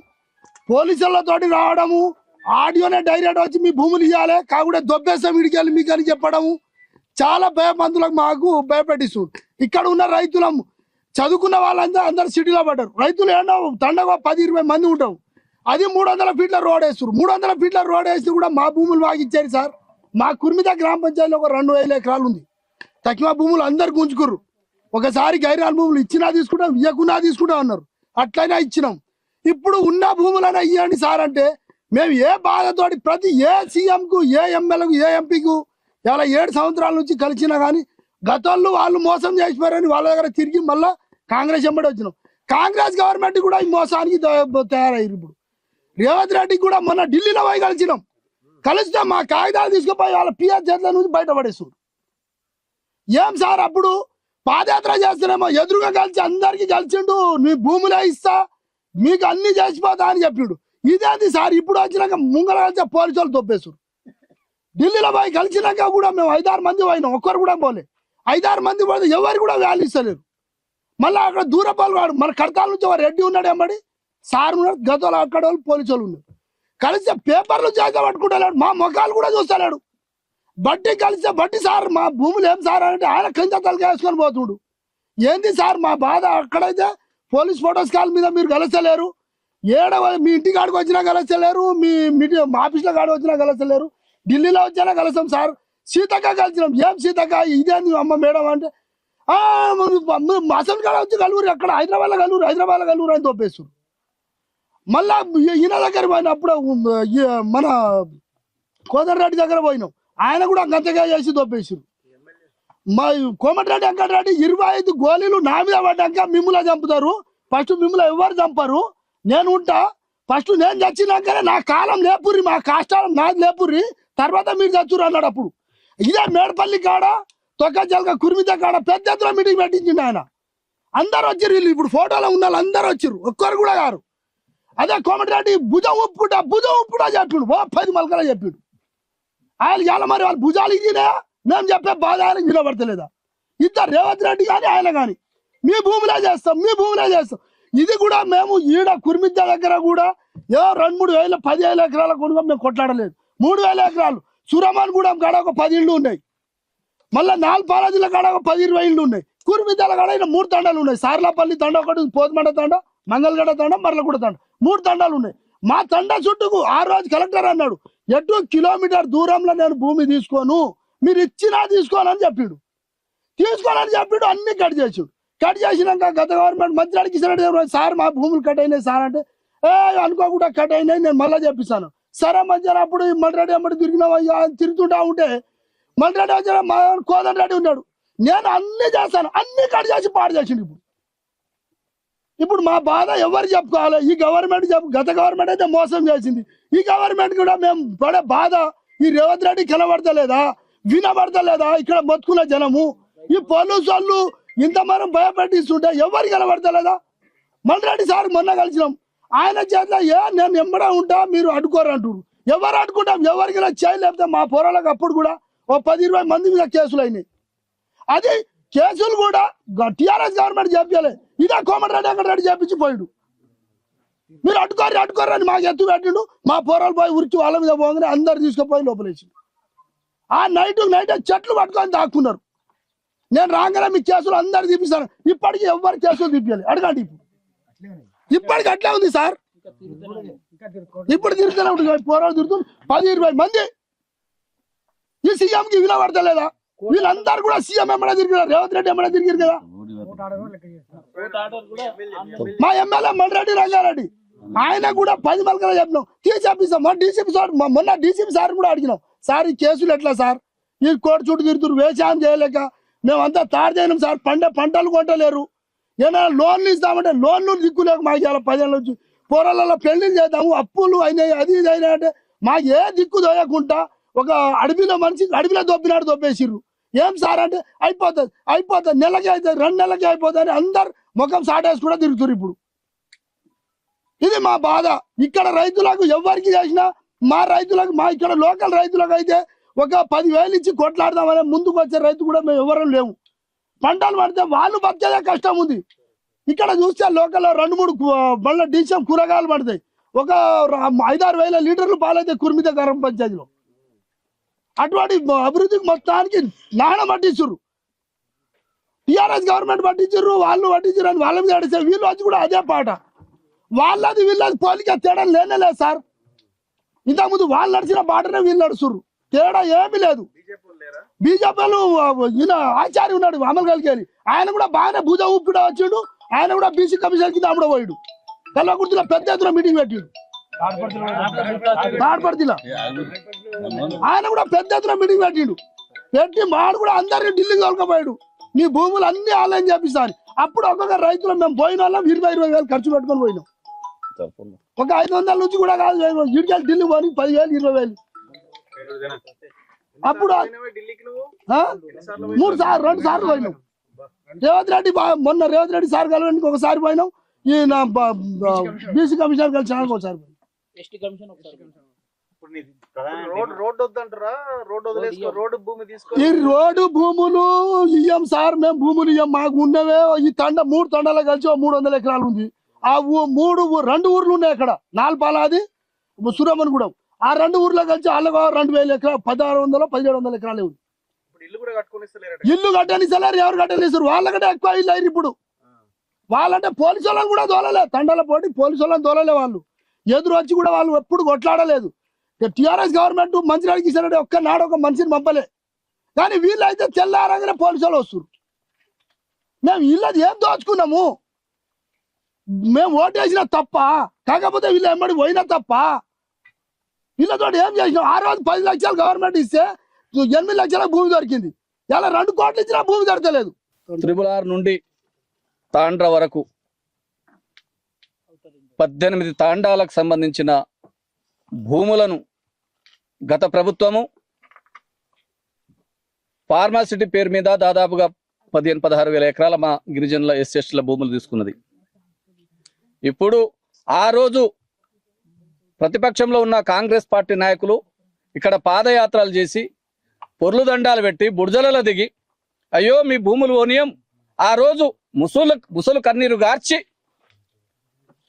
పోలీసులతోటి రావడము, ఆడియోనే డైరెక్ట్ వచ్చి మీ భూములు ఇవ్వాలి కాకుండా దొబ్బేస్తాం ఇడికెళ్ళి మీకు అని చెప్పడము, చాలా భయబంధులకు మాకు భయపెట్టిస్తుంది. ఇక్కడ ఉన్న రైతులము చదువుకున్న వాళ్ళందరూ సిటీలో పడ్డారు. రైతులు ఏమో తండగా 10-20 మంది ఉంటాం. అది 300 ఫీట్ల రోడ్ వేస్తారు. 300 ఫీట్ల రోడ్ వేస్తే కూడా మా భూములు వాగిచ్చారు సార్. మా కుర్మిద గ్రామ పంచాయతీలో ఒక 2000 ఎకరాలు ఉంది. తక్కువ భూములు అందరు గుంజుకుర్రు. ఒకసారి గైరాల భూములు ఇచ్చినా తీసుకుంటాం, ఇవ్వకున్నా తీసుకుంటాం అన్నారు. అట్లయినా ఇచ్చినాం. ఇప్పుడు ఉన్న భూములైనా ఇవ్వండి సార్ అంటే మేము ఏ బాధతోటి ప్రతి ఏ సీఎంకు, ఏ ఎమ్మెల్యేకు, ఏ ఎంపీకు ఇలా 7 సంవత్సరాల నుంచి కలిసినా కానీ గతంలో వాళ్ళు మోసం చేసిపోయారని వాళ్ళ దగ్గర తిరిగి మళ్ళీ కాంగ్రెస్ ఎంబడి వచ్చినాం. కాంగ్రెస్ గవర్నమెంట్ కూడా ఈ మోసానికి తయారయ్యారు. ఇప్పుడు రేవంత్ రెడ్డికి కూడా మొన్న ఢిల్లీలో పోయి కలిసినాం. కలిస్తే మా కాగితాలు తీసుకుపోయి వాళ్ళ పిఆర్ చేతుల నుంచి బయటపడేస్తారు. ఏం సార్ అప్పుడు పాదయాత్ర చేస్తున్నామో ఎదురుగా కలిసి అందరికి కలిసిండు, నీ భూములే ఇస్తా మీకు అన్ని చేసిపోతా అని చెప్పిండు. ఇదేంటి సార్ ఇప్పుడు వచ్చినాక ముంగల కలిసి పోలీసు వాళ్ళు తొప్పేస్తారు. ఢిల్లీలో పోయి కలిసినాక కూడా మేము 5-6 మంది పోయినాం, ఒక్కరు కూడా పోలే. 5-6 మంది పోతే ఎవరు కూడా వాల్యూ ఇస్తలేరు. మళ్ళీ అక్కడ దూరపాలు వాడు మన కడతాల నుంచి ఒక రెడ్డి ఉన్నాడు, ఎంబడి సార్ ఉన్నాడు, గతంలో అక్కడ వాళ్ళు పోలీసు వాళ్ళు ఉన్నారు. కలిస్తే పేపర్లు చేత పట్టుకుంటలేడు, మా ముఖాలు కూడా చూస్తలేడు. బట్టి కలిస్తే బట్టి సార్ మా భూములు ఏం సార్ అంటే ఆయన కంచె తలకి వేసుకొని పోతుడు. ఏంది సార్ మా బాధ? అక్కడైతే పోలీస్ ఫోటోస్ కాల్ మీద మీరు కలుస్తలేరు, మీ ఇంటి కాడికి వచ్చినా కలుస్తలేరు, మీ ఆఫీస్లో కాడికి వచ్చినా కలుస్తలేరు, ఢిల్లీలో వచ్చినా కలుస్తాం సార్. సీతక్క కలిసినాం. ఏం సీతక్క ఇదేంది అమ్మ మేడం అంటే అసలు కాడ వచ్చి కలువురు, అక్కడ హైదరాబాద్లో కలువురు అని తోపేస్తారు. మళ్ళా ఈయన దగ్గర పోయినప్పుడు మన కోదండరెడ్డి దగ్గర పోయినాం, ఆయన కూడా గంతగా చేసి తోపేసారు. మా కోమటిరెడ్డి వెంకటరెడ్డి 25 గోళీలు నా మీద పడ్డాక మిమ్మల్ని చంపుతారు. ఫస్ట్ మిమ్మల్ని ఎవరు చంపరు, నేను ఉంటా. ఫస్ట్ నేను చచ్చినాకనే నా కాలం లేపుర్రి, మా కాష్టాలం నాది లేపుర్రి, తర్వాత మీరు చచ్చురు అన్నాడు. అప్పుడు ఇదే మేడపల్లి కాడ తొక్కజల్క కుర్మిత కాడ పెద్ద ఎత్తున మీటింగ్ పెట్టించిండు ఆయన. అందరు వచ్చారు, వీళ్ళు ఇప్పుడు ఫోటోలో ఉన్న వాళ్ళు అందరు వచ్చారు, ఒక్కరు కూడా గారు. అదే కోమటిరెడ్డి భుజం ఉప్పుడా చెప్పిండు, 10 మలకలా చెప్పిండు. ఆయన చాలా మరి వాళ్ళ భుజాలు ఇచ్చినా మేము చెప్పే బాధ ఆయనకు వినబడతలేదా? ఇద్దరు రేవంత్ రెడ్డి కానీ ఆయన కానీ మీ భూమిలో చేస్తాం. ఇది కూడా మేము ఈడ కుర్మిద్ద దగ్గర కూడా 2-3 వేల 10,000 ఎకరాల కొనుగో మేము కొట్లాడలేదు. 3,000 ఎకరాలు సురమాన్ కూడా కాడ ఒక 10 ఇళ్ళు ఉన్నాయి. మళ్ళీ నాలుపాలజీల కాడ ఒక 10-20 ఇళ్ళు ఉన్నాయి. కుర్మిద్దల కాడ 3 తండాలు ఉన్నాయి. సార్లాపల్లి తండ ఒకటి, పోతుమండ తండ, మంగళగడ తండ, మర్లగూడ తండ, 3 తండాలు ఉన్నాయి. మా తండ చుట్టూ ఆ రోజు కలెక్టర్ అన్నాడు, ఎటు కిలోమీటర్ దూరంలో నేను భూమి తీసుకోను, మీరు ఇచ్చినా తీసుకోవాలని చెప్పిండు. అన్ని కట్ చేసినాక గత గవర్నమెంట్ మంత్రి అడిగిస్తాడు, సార్ మా భూములు కట్ అయినాయి సార్ అంటే, అనుకోకుండా కట్ అయినాయి, నేను మళ్ళీ చెప్పిస్తాను. సరే మంచిగా అప్పుడు మల్రెడ్డి అమ్మడి తిరుగుతుంటా ఉంటే మల్రెడ్డి వచ్చిన మా కోదండ రెడ్డి ఉన్నాడు, నేను అన్ని చేస్తాను, అన్ని కట్ చేసి పాడు చేసిండు. ఇప్పుడు మా బాధ ఎవరు చెప్పుకోవాలి? ఈ గవర్నమెంట్ గత గవర్నమెంట్ అయితే మోసం చేసింది, ఈ గవర్నమెంట్ కూడా మేము పడే బాధ ఈ రేవంత్ రెడ్డి కనబడతలేదా, వినబడతలేదా? ఇక్కడ బతుకున్న జనము ఈ పోలీసు వాళ్ళు ఇంత మనం భయపెట్టిస్తుంటే ఎవరు కనబడతలేదా? మల్రెడ్డి సార్ మొన్న కలిసినాం, ఆయన చేత నేను ఎమ్మడా ఉంటా, మీరు అడ్డుకోరు అంటున్నారు. ఎవరు అడ్డుకుంటాం? ఎవరికైనా చేయలేకపోతే మా పోరాలకు అప్పుడు కూడా 10-20 మంది మీద కేసులు అయినాయి. అది కేసులు కూడా టీఆర్ఎస్ గవర్నమెంట్ చెప్పాలి, ఇదే కోమటిరెడ్డి వెంకటరెడ్డి చేపించి పోయాడు. మీరు అడ్డుకోరు అని మాకు ఎత్తు పెట్టిండు. మా పోరాలు పోయి ఉరికి వాళ్ళ మీద పోగానే అందరు తీసుకుపోయి లోపలేసి ఆ నైట్ చెట్లు పట్టుకొని దాక్కున్నారు. నేను రాగానే మీ కేసులు అందరు తీపిస్తాను. ఇప్పటికీ ఎవరు కేసులు తీపియాలి అడగండి. ఇప్పటికి అట్లే ఉంది సార్, ఇప్పుడు తిరుగుతూనే ఉంటుంది. పోరాలు తిరుగుతుంది 10-20 మంది. ఈ సీఎంకి వినబడతలేదా? వీళ్ళందరూ కూడా సీఎం ఎమ్మడా తిరిగారు, రేవంత్ రెడ్డి ఎమ్మడా తిరిగారు కదా. మా ఎమ్మెల్యే మల్రెడ్డి రంగారెడ్డి ఆయన కూడా 10 మలకలు చెప్పినాం, తీసేపిస్తాం. మొన్న డీసీపీ సార్ కూడా అడిగినాం, సార్ ఈ కేసులు ఎట్లా సార్, ఈ కోర్టు చుట్టూ తిరుగుతున్నారు, వ్యవసాయం చేయలేక మేమంతా తాడుదేనాం సార్, పంటలు కొంటలేరు, ఏమైనా లోన్లు ఇస్తామంటే లోన్లు దిక్కులేక మాకు ఇలా 10 ఏళ్ళ నుంచి పోరాలలో పెళ్లిళ్ళు చేద్దాము, అప్పులు అయినాయి, అది ఇది అయినా అంటే మాకు ఏ దిక్కు దోయకుండా ఒక అడవిలో దొబ్బినాడు, దొబ్బేసిర్రు. ఏం సార్ అంటే అయిపోతుంది నెలకి అవుతుంది, 2 నెలలకి అయిపోతుంది అని అందరు ముఖం సాటేసి కూడా తిరుగుతున్నారు. ఇప్పుడు ఇది మా బాధ. ఇక్కడ రైతులకు ఎవరికి చేసినా మా ఇక్కడ లోకల్ రైతులకు అయితే ఒక 10,000 ఇచ్చి కొట్లాడదామనే ముందుకు వచ్చే రైతు కూడా మేము ఎవరం లేవు. పంటలు పడితే వాళ్ళు బతికేదే కష్టం ఉంది. ఇక్కడ చూస్తే లోకల్ 2-3 బండ్ల డీసీఎం కూరగాయలు పడతాయి, ఒక 5-6 వేల లీటర్లు పాలైతే కుర్మిత గ్రామ పంచాయతీలో. అటువంటి అభివృద్ధికి మొత్తానికి నాణం పట్టించుర్రు. టీఆర్ఎస్ గవర్నమెంట్ పట్టించారు, వాళ్ళు పట్టించారు అని వాళ్ళ మీద అడిచారు. వీళ్ళు వచ్చి కూడా అదే పాట, వాళ్ళది వీళ్ళది పోలిక తేడా లేనేలేదు సార్. ఇంతకుముందు వాళ్ళు నడిచిన బాటనే వీళ్ళు నడుస్తుర్రు, తేడా ఏమీ లేదు. బీజేపీలు ఈయన ఆచార్య ఉన్నాడు అమలు కలిగేది, ఆయన కూడా బాగానే భుజం ఊపిడా వచ్చిండు. ఆయన కూడా బీసీ కమిషన్ కింద అమ్ముడు పోయాడు. కల్వకుర్తిలో పెద్ద ఎత్తున మీటింగ్ పెట్టిండు, తాడ్పర్తిలో ఆయన కూడా పెద్ద ఎత్తున మీటింగ్ పెట్టి వాడు కూడా అందరినీ ఢిల్లీకి తోలుకపోయాడు. నీ భూములు అన్ని ఆలయం చేపిస్తాను. అప్పుడు ఒక్కొక్క రైతులు మేము పోయిన వాళ్ళం 20-20 వేలు ఖర్చు పెట్టుకొని పోయినాం. ఒక 500 నుంచి కూడా కాదు, ఇడికెళ్ళి ఢిల్లీ పోయి 10,000-20 వేలు. అప్పుడు 2 సార్లు పోయినాం. మొన్న రేవంత్ రెడ్డి సార్ కలవడానికి ఒకసారి పోయినాం, ఈయన బీసీ కమిషన్ కలిసి ఒకసారి పోయినాం. ఈ రోడ్డు భూములు ఇయ్యం సార్, మేము భూములు ఇయ్యం. మాకు ఉన్నవే ఈ 3 తండాలు కలిసి 300 ఎకరాలు ఉంది. ఆ 2 ఊర్లు ఉన్నాయి అక్కడ, నాల్పాలాది, సురమన్గూడెం. ఆ 2 ఊర్లో కలిసి వాళ్ళకు 2,000 ఎకరాలు, 1,600-1,700 ఎకరాలే ఉంది. ఇల్లు కట్టనిస్తలేరు, ఎవరు కట్టనిస్తారు? వాళ్ళకంటే ఎక్కువ ఇల్లు అయ్యారు ఇప్పుడు. వాళ్ళంటే పోలీసు వాళ్ళని కూడా దోలలే, తండాల పోటీ పోలీసు వాళ్ళని దోలలే. వాళ్ళు ఎదురు వచ్చి కూడా వాళ్ళు ఎప్పుడు కొట్లాడలేదు. టీఆర్ఎస్ గవర్నమెంట్ మంచి అడిగిస్తారంటే ఒక్కనాడు ఒక మనిషిని పంపలే. కానీ వీళ్ళు అయితే తెల్లారంగానే పోలీసు వాళ్ళు వస్తారు. మేము వీళ్ళది ఏం దోచుకున్నాము? మేము ఓటేసిన తప్ప, కాకపోతే వీళ్ళు ఎమ్మడి పోయినా తప్ప. వీళ్ళతో ఏం చేసినాం? ఆ రోజు 10 లక్షలు గవర్నమెంట్ ఇస్తే 8 లక్షల భూమి దొరికింది. ఇలా 2 కోట్లు ఇచ్చినా భూమి దొరకలేదు. త్రిపుల్ నుండి తాండ్ర వరకు 18 తాండాలకు సంబంధించిన భూములను గత ప్రభుత్వము ఫార్మాసిటీ పేరు మీద దాదాపుగా 15-16 వేల ఎకరాల మా గిరిజనుల ఎస్ఎస్టీల భూములు తీసుకున్నది. ఇప్పుడు ఆ రోజు ప్రతిపక్షంలో ఉన్న కాంగ్రెస్ పార్టీ నాయకులు ఇక్కడ పాదయాత్రలు చేసి పొర్లు దండాలు పెట్టి బుర్జలలో దిగి అయ్యో మీ భూములు ఓనియం ఆ రోజు ముసలు కన్నీరు గార్చి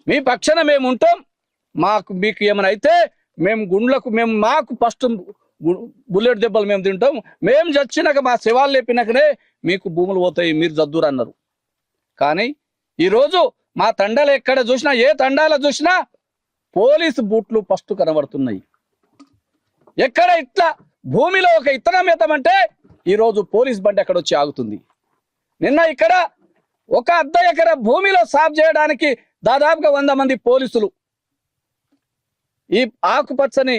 మీ పక్షాన మేము ఉంటాం, మీకు ఏమైనా అయితే మాకు ఫస్ట్ బుల్లెట్ దెబ్బలు మేము తింటాం, మేము చచ్చినాక మా శవాలు లేపినాకనే మీకు భూములు పోతాయి, మీరు జద్దురు అన్నారు. కానీ ఈరోజు మా తండాలు ఎక్కడ చూసినా ఏ తండాలో చూసినా పోలీసు బూట్లు ఫస్ట్ కనబడుతున్నాయి. ఎక్కడ ఇట్లా భూమిలో ఒక ఇత్తనం ఎత్తమంటే ఈరోజు పోలీస్ బండి అక్కడ వచ్చి ఆగుతుంది. నిన్న ఇక్కడ ఒక అర్ధ ఎకరా భూమిలో సాఫ్ చేయడానికి దాదాపుగా 100 మంది పోలీసులు ఈ ఆకుపచ్చని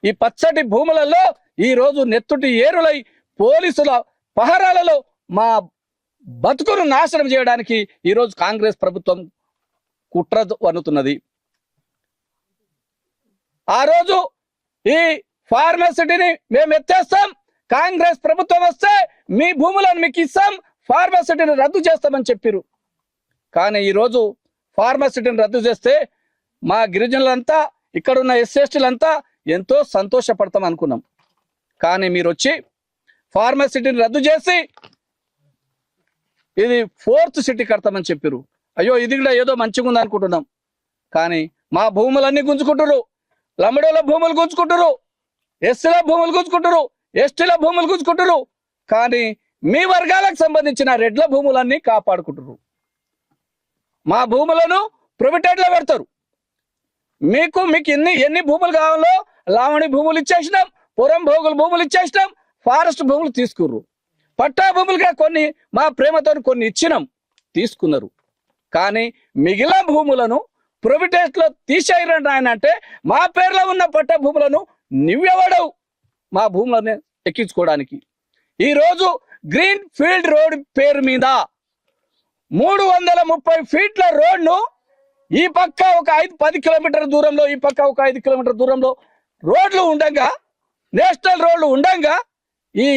ఈ పచ్చటి భూములలో ఈ రోజు నెత్తుటి ఏరులై పోలీసుల పహరాలలో మా బతుకును నాశనం చేయడానికి ఈరోజు కాంగ్రెస్ ప్రభుత్వం కుట్ర వన్నుతున్నది. ఆ రోజు ఈ ఫార్మాసిటీని మేము ఎత్తేస్తాం, కాంగ్రెస్ ప్రభుత్వం వస్తే మీ భూములను మీకు ఇస్తాం, ఫార్మాసిటీని రద్దు చేస్తామని చెప్పారు. కానీ ఈరోజు ఫార్మాసిటీని రద్దు చేస్తే మా గిరిజనులంతా ఇక్కడున్న ఎస్ఎస్టీలంతా ఎంతో సంతోషపడతాం అనుకున్నాం. కానీ మీరు వచ్చి ఫార్మాసిటీని రద్దు చేసి ఇది 4th సిటీ కడతామని చెప్పారు. అయ్యో ఇది కూడా ఏదో మంచిగా ఉంది అనుకుంటున్నాం. కానీ మా భూములన్నీ గుంజుకుంటారు, లంబడోల భూములు గుంజుకుంటారు, ఎస్సీల భూములు గుంజుకుంటారు, ఎస్టీల భూములు గుంజుకుంటారు. కానీ మీ వర్గాలకు సంబంధించిన రెడ్ల భూములన్నీ కాపాడుకుంటారు. మా భూములను ప్రైవేట్లో పెడతారు. మీకు ఎన్ని భూములు కావాలో లావణి భూములు ఇచ్చేసినాం, పురం భోగులు భూములు ఇచ్చేసినాం, ఫారెస్ట్ భూములు తీసుకుర్రు. పట్టా భూములుగా కొన్ని మా ప్రేమతో కొన్ని ఇచ్చినాం, తీసుకున్నారు. కానీ మిగిలిన భూములను ప్రైవేట్లో తీసేయరండి ఆయన అంటే మా పేర్లో ఉన్న పట్టా భూములను నువ్వెవడవు మా భూములను ఎక్కించుకోవడానికి. ఈరోజు గ్రీన్ ఫీల్డ్ రోడ్ పేరు మీద 330 ఫీట్ల రోడ్ను ఈ పక్క ఒక 10 కిలోమీటర్ల దూరంలో, ఈ పక్క ఒక 5 కిలోమీటర్ల దూరంలో రోడ్లు ఉండగా, నేషనల్ రోడ్లు ఉండగా ఈ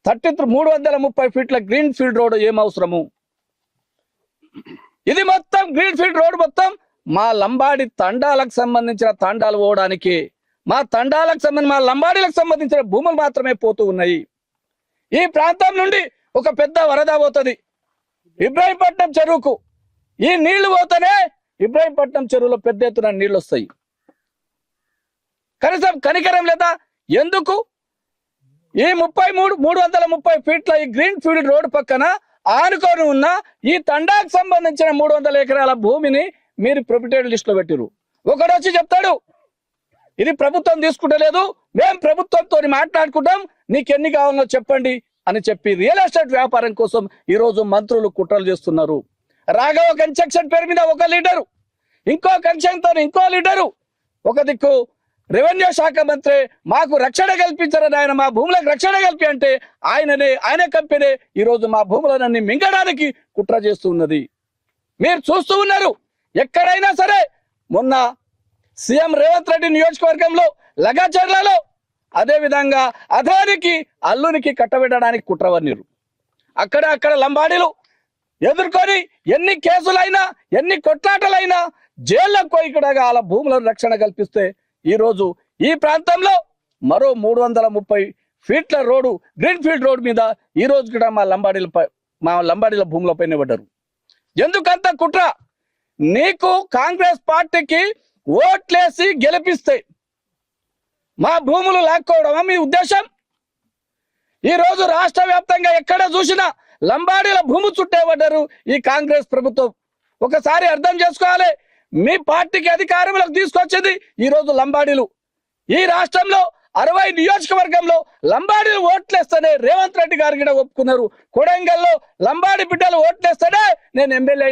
330 ఫీట్ల గ్రీన్ ఫీల్డ్ రోడ్ ఏం అవసరము? ఇది మొత్తం గ్రీన్ ఫీల్డ్ రోడ్ మొత్తం మా లంబాడి తండాలకు సంబంధించిన తండాలు పోవడానికి, మా లంబాడీలకు సంబంధించిన భూములు మాత్రమే పోతూ ఉన్నాయి. ఈ ప్రాంతం నుండి ఒక పెద్ద వరద పోతుంది ఇబ్రాహీంపట్నం చెరువుకు. ఈ నీళ్లు పోతేనే ఇబ్రాహీంపట్నం చెరువులో పెద్ద ఎత్తున నీళ్లు వస్తాయి. కనీసం కనికరం లేదా? ఎందుకు ఈ 330 ఫీట్ల ఈ గ్రీన్ ఫీల్డ్ రోడ్ పక్కన ఆనుకొని ఉన్న ఈ తండాకు సంబంధించిన 300 ఎకరాల భూమిని మీరు ప్రొప్రైటరీ లిస్ట్ లో పెట్టిరు. ఒకడు వచ్చి చెప్తాడు ఇది ప్రభుత్వం తీసుకుంటలేదు, మేము ప్రభుత్వంతో మాట్లాడుకుంటాం, నీకెన్ని కావాలో చెప్పండి అని చెప్పి రియల్ ఎస్టేట్ వ్యాపారం కోసం ఈరోజు మంత్రులు కుట్రలు చేస్తున్నారు. రాఘవ కన్స్ట్రక్షన్ పేరు మీద ఒక లీడరు, ఇంకో కన్స్ట్రక్షన్ తో ఇంకో లీడరు, ఒక దిక్కు రెవెన్యూ శాఖ మంత్రి మాకు రక్షణ కల్పించారని ఆయన మా భూములకు రక్షణ కల్పి అంటే ఆయన కంపెనీ ఈరోజు మా భూములన్నీ మింగడానికి కుట్ర చేస్తూ ఉన్నది. మీరు చూస్తూ ఉన్నారు. ఎక్కడైనా సరే మొన్న సీఎం రేవంత్ రెడ్డి నియోజకవర్గంలో లగాచర్లలో అదే విధంగా అదానికి అల్లునికి కట్టబెట్టడానికి కుట్రవన్నీరు. అక్కడ లంబాడీలు ఎదుర్కొని ఎన్ని కేసులైనా ఎన్ని కొట్లాటలైనా జైళ్ళకు పోయి కూడా వాళ్ళ భూములను రక్షణ కల్పిస్తే ఈరోజు ఈ ప్రాంతంలో మరో 330 ఫీట్ల రోడ్డు గ్రీన్ ఫీల్డ్ రోడ్ మీద ఈ రోజు కూడా మా లంబాడీల భూములపైనే పడ్డారు. ఎందుకంత కుట్ర? నీకు కాంగ్రెస్ పార్టీకి ఓట్లేసి గెలిపిస్తే మా భూములు లాక్కోవడమా మీ ఉద్దేశం? ఈ రోజు రాష్ట్ర వ్యాప్తంగా ఎక్కడ చూసినా లంబాడీల భూమి చుట్టేబడ్డారు ఈ కాంగ్రెస్ ప్రభుత్వం. ఒకసారి అర్థం చేసుకోవాలి. మీ పార్టీకి అధికారంలోకి తీసుకొచ్చింది ఈ రోజు లంబాడీలు. ఈ రాష్ట్రంలో 60 నియోజకవర్గంలో లంబాడి ఓట్లేస్తేనే రేవంత్ రెడ్డి గారు కూడా ఒప్పుకున్నారు. కొడంగల్లో లంబాడి బిడ్డలు ఓట్లేస్తేనే నేను ఎమ్మెల్యే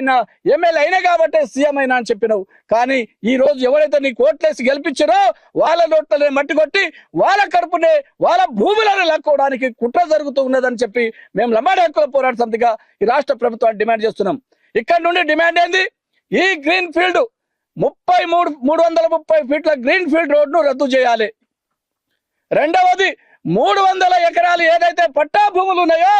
అయినా కాబట్టి సీఎం అయినా అని చెప్పినావు. కానీ ఈ రోజు ఎవరైతే నీకు ఓట్లేసి గెలిపించారో వాళ్ళ నోట్లనే మట్టి కొట్టి వాళ్ళ కడుపునే వాళ్ళ భూములను లాక్కోవడానికి కుట్ర జరుగుతూ ఉన్నదని చెప్పి మేము లంబాడి హక్కుల పోరాట సమితిగా ఈ రాష్ట్ర ప్రభుత్వాన్ని డిమాండ్ చేస్తున్నాం. ఇక్కడ నుండి డిమాండ్ ఏంది? ఈ గ్రీన్ ఫీల్డ్ 330 ఫీట్ల గ్రీన్ ఫీల్డ్ రోడ్ను రద్దు చేయాలి. రెండవది 300 ఎకరాలు ఏదైతే పట్టా భూములు ఉన్నాయో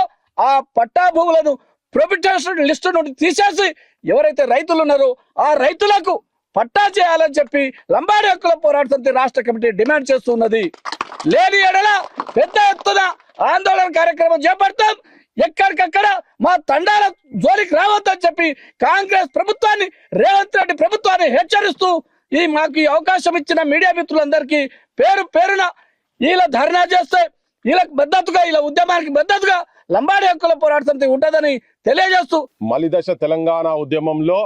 ఆ పట్టా భూములను ప్రొహిబిటెడ్ లిస్టు నుండి తీసేసి ఎవరైతే రైతులు ఉన్నారో ఆ రైతులకు పట్టా చేయాలని చెప్పి లంబాడి హక్కుల పోరాట సమితి రాష్ట్ర కమిటీ డిమాండ్ చేస్తున్నది. లేని ఎడల పెద్ద ఎత్తున ఆందోళన కార్యక్రమం చేపడతాం. ఎక్కడికక్కడ మా తండాల జోలికి రావద్దని చెప్పి కాంగ్రెస్ ప్రభుత్వాన్ని, రేవంత్ రెడ్డి ప్రభుత్వాన్ని హెచ్చరిస్తూ మాకు ఈ అవకాశం ఇచ్చిన మీడియా మిత్రులందరికీ పేరు పేరున వీళ్ళ ధర్నా చేస్తే వీళ్ళకి మద్దతుగా, వీళ్ళ ఉద్యమానికి మద్దతుగా లంబాడి హక్కుల పోరాట సమితి ఉంటుందని తెలియజేస్తూ మలిదశ తెలంగాణ ఉద్యమంలో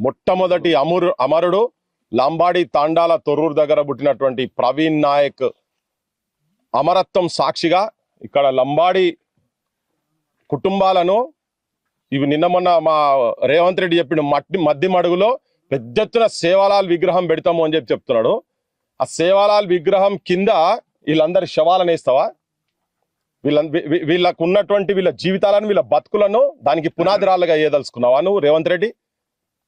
మొట్టమొదటి అమరుడు లంబాడి తాండాల తొర్రూరు దగ్గర పుట్టినటువంటి ప్రవీణ్ నాయక్ అమరత్వం సాక్షిగా ఇక్కడ లంబాడి కుటుంబాలను ఇవి నిన్న మొన్న మా రేవంత్ రెడ్డి చెప్పిన మధ్య మడుగులో పెద్ద ఎత్తున సేవాలాల్ విగ్రహం పెడతాము అని చెప్తున్నాడు. ఆ సేవాలాల్ విగ్రహం కింద వీళ్ళందరి శవాలను వేస్తావా? వీళ్ళకు ఉన్నటువంటి వీళ్ళ జీవితాలను, వీళ్ళ బతుకులను దానికి పునాదిరాలుగా వేయదలుచుకున్నావా నువ్వు రేవంత్ రెడ్డి?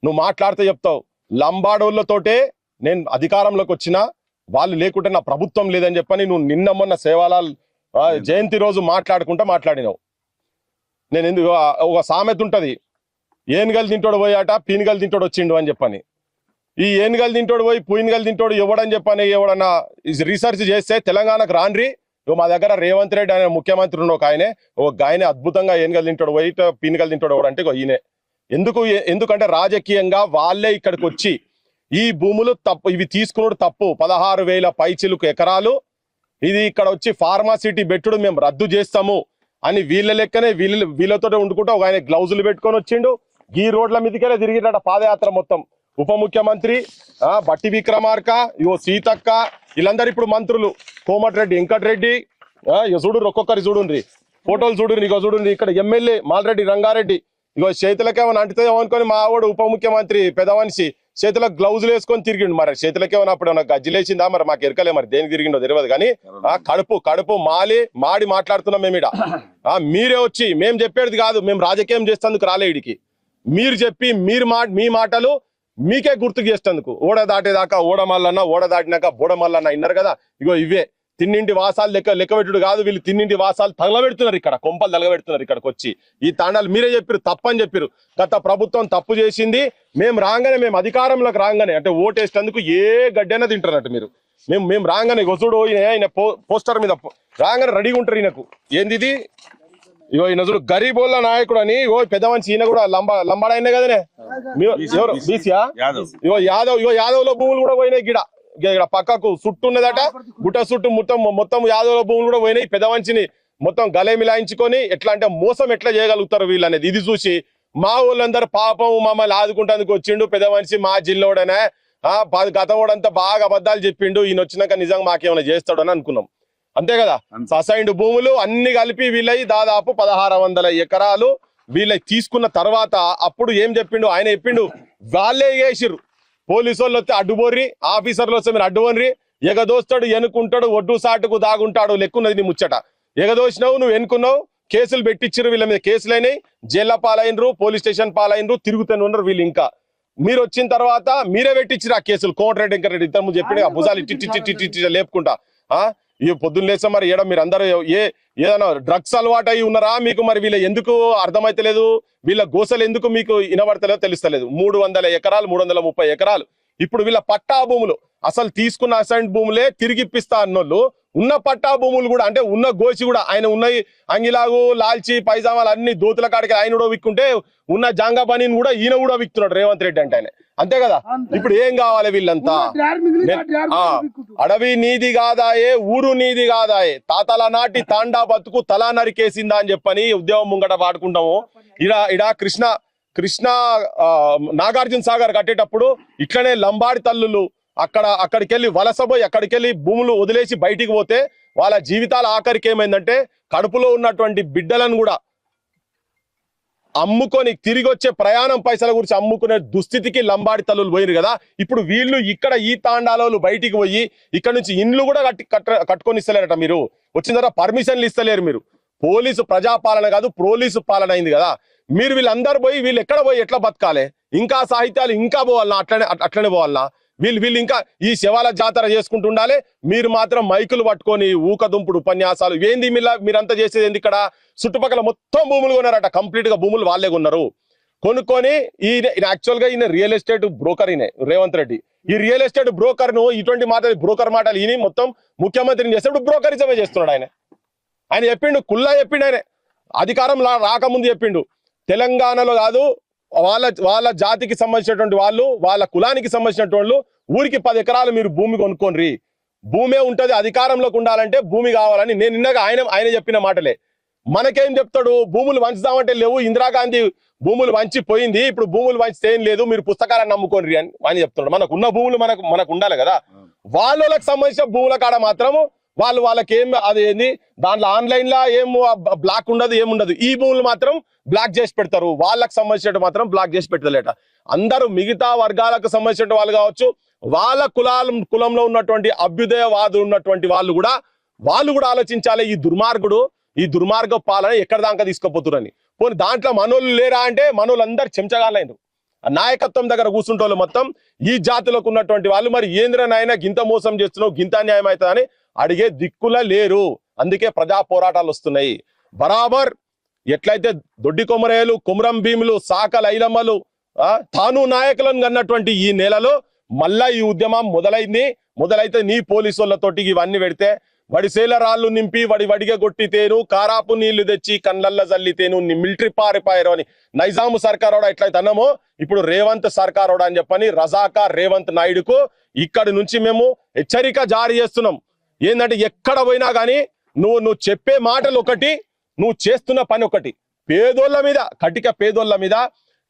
నువ్వు మాట్లాడితే చెప్తావు లంబాడోళ్ళతోటే నేను అధికారంలోకి వచ్చినా వాళ్ళు లేకుంటే నా ప్రభుత్వం లేదని చెప్పని నువ్వు నిన్న మొన్న సేవాలాల్ జయంతి రోజు మాట్లాడినావు. నేను ఎందుకు ఒక సామెత ఉంటది, ఏనుగలు తింటోడు పోయాట పీనుగలు తింటోడు వచ్చిండు అని చెప్పని. ఈ ఏనుగలు తింటోడు పోయి పీనుగలు తింటోడు ఎవడని చెప్పని ఎవడన్నా రీసెర్చ్ చేస్తే తెలంగాణకు రాన్రి. మా దగ్గర రేవంత్ రెడ్డి అనే ముఖ్యమంత్రి ఉన్న ఒక ఆయనే అద్భుతంగా ఏనుగలు తింటోడు పోయి పీనుగలు తింటోడు ఎవడంటే ఈయనే. ఎందుకంటే రాజకీయంగా వాళ్ళే ఇక్కడికి వచ్చి ఈ భూములు తప్పు, ఇవి తీసుకున్నాడు తప్పు, 16,000 పైచిలుకు ఎకరాలు ఇది ఇక్కడ వచ్చి ఫార్మాసిటీ పెట్టుడు మేము రద్దు చేస్తాము అని వీళ్ళ లెక్కనే వీళ్ళతో వండుకుంటూ ఒక ఆయన గ్లౌజులు పెట్టుకొని వచ్చిండు. ఈ రోడ్ల మీదకెళ్ళి తిరిగినట పాదయాత్ర మొత్తం. ఉప ముఖ్యమంత్రి బట్టి విక్రమార్క, సీతక్క, వీళ్ళందరూ ఇప్పుడు మంత్రులు, కోమటిరెడ్డి వెంకటరెడ్డి, చూడు ఒక్కొక్కరి చూడుండ్రి ఫోటోలు చూడుండ్రి. ఇగో చూడుండ్రి ఇక్కడ ఎమ్మెల్యే మాల్రెడ్డి రంగారెడ్డి, ఇగో చేతులకేమైనా అంటుతాయేమో అనుకొని మా ఆవిడ ఉప ముఖ్యమంత్రి పెద్ద మనిషి చేతులకు గ్లౌజులు వేసుకొని తిరిగిండు. మరి చేతులకేమైనా అప్పుడు ఏమైనా గజ్జిలేసిందా మరి మాకు ఎరకలే, మరి దేనికి తిరిగిండో తెలియదు. కానీ కడుపు మాడి మాట్లాడుతున్నాం మేమిడ. మీరే వచ్చి మేము చెప్పేది కాదు, మేము రాజకీయం చేస్తేందుకు రాలే ఇడికి. మీరు చెప్పి మీ మాటలు మీకే గుర్తుకు చేస్తేందుకు. ఓడ దాటేదాకా ఓడమల్లన్న, ఓడ దాటినాక బోడమల్లన్న ఇన్నారు కదా. ఇగో ఇవే తిన్నింటి వాసాలు లెక్క పెట్టుడు కాదు, వీళ్ళు తిన్నింటి వాసాలు తగలబెడుతున్నారు. ఇక్కడ కొంపలు తగలబెడుతున్నారు. ఇక్కడికి వచ్చి ఈ తాండాలు మీరే చెప్పారు తప్పని చెప్పారు. గత ప్రభుత్వం తప్పు చేసింది. మేము అధికారంలోకి రాగానే అంటే ఓటేసేందుకు ఏ గడ్డైనా తింటారన్నట్టు మీరు. మేము రాగానే గొసుడు ఈయన పోస్టర్ మీద రాగానే రెడీగా ఉంటారు. ఈయనకు ఏంది ఇది, ఇగో ఈయన చూడు గరీబోళ్ళ నాయకుడు అని. పెద్ద మనిషి ఈయన కూడా లంబాడైనా కదనే, బీసీయా? ఇగో యాదవ్ లో భూములు కూడా పోయినాయి. ఇక్కడ పక్కకు చుట్టూ ఉన్నదట, గుట్ట చుట్టూ మొత్తం యాదవుల భూములు కూడా పోయినాయి. పెద్ద మనిషిని మొత్తం గలే మిలాయించుకొని ఎట్లా అంటే మోసం ఎట్లా చేయగలుగుతారు వీళ్ళు అనేది ఇది చూసి మా ఊళ్ళందరూ పాపం మమ్మల్ని ఆదుకుంటేందుకు వచ్చిండు పెద్ద మనిషి మా జిల్లాడనే. గతంలోడంతా బాగా అబద్ధాలు చెప్పిండు, ఈయన వచ్చినాక నిజంగా మాకేమైనా చేస్తాడు అని అనుకున్నాం. అంతే కదా. ససైండ్ భూములు అన్ని కలిపి వీళ్ళవి దాదాపు 1600 ఎకరాలు వీళ్ళవి తీసుకున్న తర్వాత అప్పుడు ఏం చెప్పిండు ఆయన వాళ్ళే చేసిర్రు. పోలీసు వాళ్ళు వస్తే అడ్డుబోర్రి, ఆఫీసర్లు వస్తే మీరు అడ్డుబోర్రి, ఎగదోస్తాడు ఎనుకుంటాడు, ఒడ్డు సాటుకు దాగుంటాడు లెక్కున్నది నీ ముచ్చట. ఎగదోసినావు, నువ్వు ఎన్నుకున్నావు, కేసులు పెట్టించారు, వీళ్ళ మీద కేసులైనాయి, జైల్లో పాలైనరు, పోలీస్ స్టేషన్ పాలైనరు, తిరుగుతూనే ఉన్నారు వీళ్ళు. ఇంకా మీరు వచ్చిన తర్వాత మీరే పెట్టించారు ఆ కేసులు. కోమటిరెడ్డి వెంకటరెడ్డి ఇంతకు ముందు చెప్పి ఆ భుజాలు ఇట్టి లేపుకుంటా ఈ పొద్దున్న లేసా మరి ఏడా మీరు అందరూ ఏదైనా డ్రగ్స్ అలవాటు అయి ఉన్నారా మీకు? మరి వీళ్ళ ఎందుకు అర్థమైతలేదు, వీళ్ళ గోసలు ఎందుకు మీకు వినబడతలేదో తెలుస్తలేదు. 300 ఎకరాలు 330 ఎకరాలు ఇప్పుడు వీళ్ళ పట్టా భూములు, అసలు తీసుకున్న అసైన్ భూములే తిరిగిప్పిస్తా అన్నోళ్ళు ఉన్న పట్టా భూములు కూడా అంటే ఉన్న గోసి కూడా ఆయన ఉన్నాయి అంగిలాగు లాల్చి పైజామాలు అన్ని దోతుల కాడికి ఆయన కూడా విక్కుంటే ఉన్న జాంగా పనిని కూడా ఈయన కూడా విక్తున్నాడు రేవంత్ రెడ్డి అంటే ఆయన. అంతే కదా. ఇప్పుడు ఏం కావాలి వీళ్ళంతా? అడవి నీది కాదాయే, ఊరు నీది కాదాయే, తాతల నాటి తాండా బతుకు తలా నరికేసిందా అని చెప్పని ఉద్యమం ముంగట పాడుకుంటాము. ఇడా కృష్ణ నాగార్జున సాగర్ కట్టేటప్పుడు ఇట్లనే లంబాడి తల్లులు అక్కడికి వెళ్ళి వలసపోయి అక్కడికి వెళ్ళి భూములు వదిలేసి బయటికి పోతే వాళ్ళ జీవితాల ఆఖరికి ఏమైందంటే కడుపులో ఉన్నటువంటి బిడ్డలను కూడా అమ్ముకొని తిరిగి వచ్చే ప్రయాణం పైసల గురించి అమ్ముకునే దుస్థితికి లంబాడి తల్లులు పోయిరు కదా. ఇప్పుడు వీళ్ళు ఇక్కడ ఈ తాండాలోలు బయటికి పోయి ఇక్కడ నుంచి ఇండ్లు కూడా కట్టుకొని ఇస్తలేరట. మీరు వచ్చిన తర్వాత పర్మిషన్లు ఇస్తలేరు. మీరు పోలీసు ప్రజాపాలన కాదు పోలీసు పాలన అయింది కదా. మీరు వీళ్ళందరూ పోయి వీళ్ళు ఎక్కడ పోయి ఎట్లా బతకాలి? ఇంకా సాహిత్యాలు ఇంకా పోవాలన్నా? అట్లనే పోవాలన్నా? వీళ్ళు ఇంకా ఈ శవాల జాతర చేసుకుంటూ ఉండాలి. మీరు మాత్రం మైకులు పట్టుకొని ఊకదుంపుడు ఉపన్యాసాలు ఏంది? మీరంతా చేసేది ఏంది? ఇక్కడ చుట్టుపక్కల మొత్తం భూములు కొన్నారట. కంప్లీట్ గా భూములు వాళ్ళే కొన్నారు. కొనుక్కొని యాక్చువల్ గా ఈయన రియల్ ఎస్టేట్ బ్రోకర్ ఈయన రేవంత్ రెడ్డి. ఈ రియల్ ఎస్టేట్ బ్రోకర్ ను ఇటువంటి బ్రోకర్ మాటలు ఈయన మొత్తం ముఖ్యమంత్రిని చేస్తే ఇప్పుడు బ్రోకరిజమే చేస్తున్నాడు. ఆయన చెప్పిండు, కుల్లా చెప్పిండు. ఆయన అధికారం రాకముందు చెప్పిండు, తెలంగాణలో కాదు వాళ్ళ జాతికి సంబంధించినటువంటి వాళ్ళు, వాళ్ళ కులానికి సంబంధించినటువంటి వాళ్ళు ఊరికి 10 ఎకరాలు మీరు భూమి కొనుక్కోండి, భూమే ఉంటది, అధికారంలోకి ఉండాలంటే భూమి కావాలని. నేను నిన్నగా ఆయన చెప్పిన మాటలే. మనకేం చెప్తాడు? భూములు వంచుదామంటే లేవు, ఇందిరాగాంధీ భూములు వంచి పోయింది, ఇప్పుడు భూములు వంచితే ఏం లేదు, మీరు పుస్తకాలను నమ్ముకోండి అని చెప్తున్నాడు. మనకున్న భూములు మనకు ఉండాలి కదా. వాళ్ళకి సంబంధించిన భూముల కాడ మాత్రము వాళ్ళకి ఏం అది ఏంది, దాంట్లో ఆన్లైన్ లా ఏం బ్లాక్ ఉండదు, ఏముండదు. ఈ భూములు మాత్రం బ్లాక్ చేసి పెడతారు. వాళ్ళకి సంబంధించిన మాత్రం బ్లాక్ చేసి పెట్టలేట. అందరూ మిగతా వర్గాలకు సంబంధించిన వాళ్ళు కావచ్చు, వాళ్ళ కులంలో ఉన్నటువంటి అభ్యుదయవాదులు ఉన్నటువంటి వాళ్ళు కూడా ఆలోచించాలి. ఈ దుర్మార్గ పాలన ఎక్కడ దాకా తీసుకుపోతురని. పోనీ దాంట్లో మనోళ్ళు లేరా అంటే మనోళ్ళందరూ చెంచగాలైనరు. నాయకత్వం దగ్గర కూర్చుంటోళ్ళు మొత్తం ఈ జాతిలోకి ఉన్నటువంటి వాళ్ళు మరి ఏంద్రనైనా గింత మోసం చేస్తున్నావు, గింత అన్యాయం అవుతుందని అడిగే దిక్కులా లేరు. అందుకే ప్రజా పోరాటాలు వస్తున్నాయి. బరాబర్ ఎట్లయితే దొడ్డి కొమరేలు, కొమరం భీములు, సాక లైలమ్మలు, తాను నాయకులను కన్నటువంటి ఈ నెలలో మళ్ళా ఈ ఉద్యమం మొదలైతే నీ పోలీసు వాళ్ళతోటి ఇవన్నీ పెడితే వడిసేల రాళ్ళు నింపి వడిగా కొట్టితేను, కారాపు నీళ్లు తెచ్చి కళ్ళల్లో జల్లితేను, మిలిటరీ పారిపోయారు అని నైజాము సర్కారోడా ఎట్లయితే అన్నామో ఇప్పుడు రేవంత్ సర్కారోడా అని చెప్పని రజాకార్ రేవంత్ నాయుడుకు ఇక్కడి నుంచి మేము హెచ్చరిక జారీ చేస్తున్నాం. ఏంటంటే ఎక్కడ పోయినా కానీ నువ్వు చెప్పే మాటలు ఒకటి, నువ్వు చేస్తున్న పని ఒకటి. పేదోళ్ళ మీద, కటిక పేదోళ్ళ మీద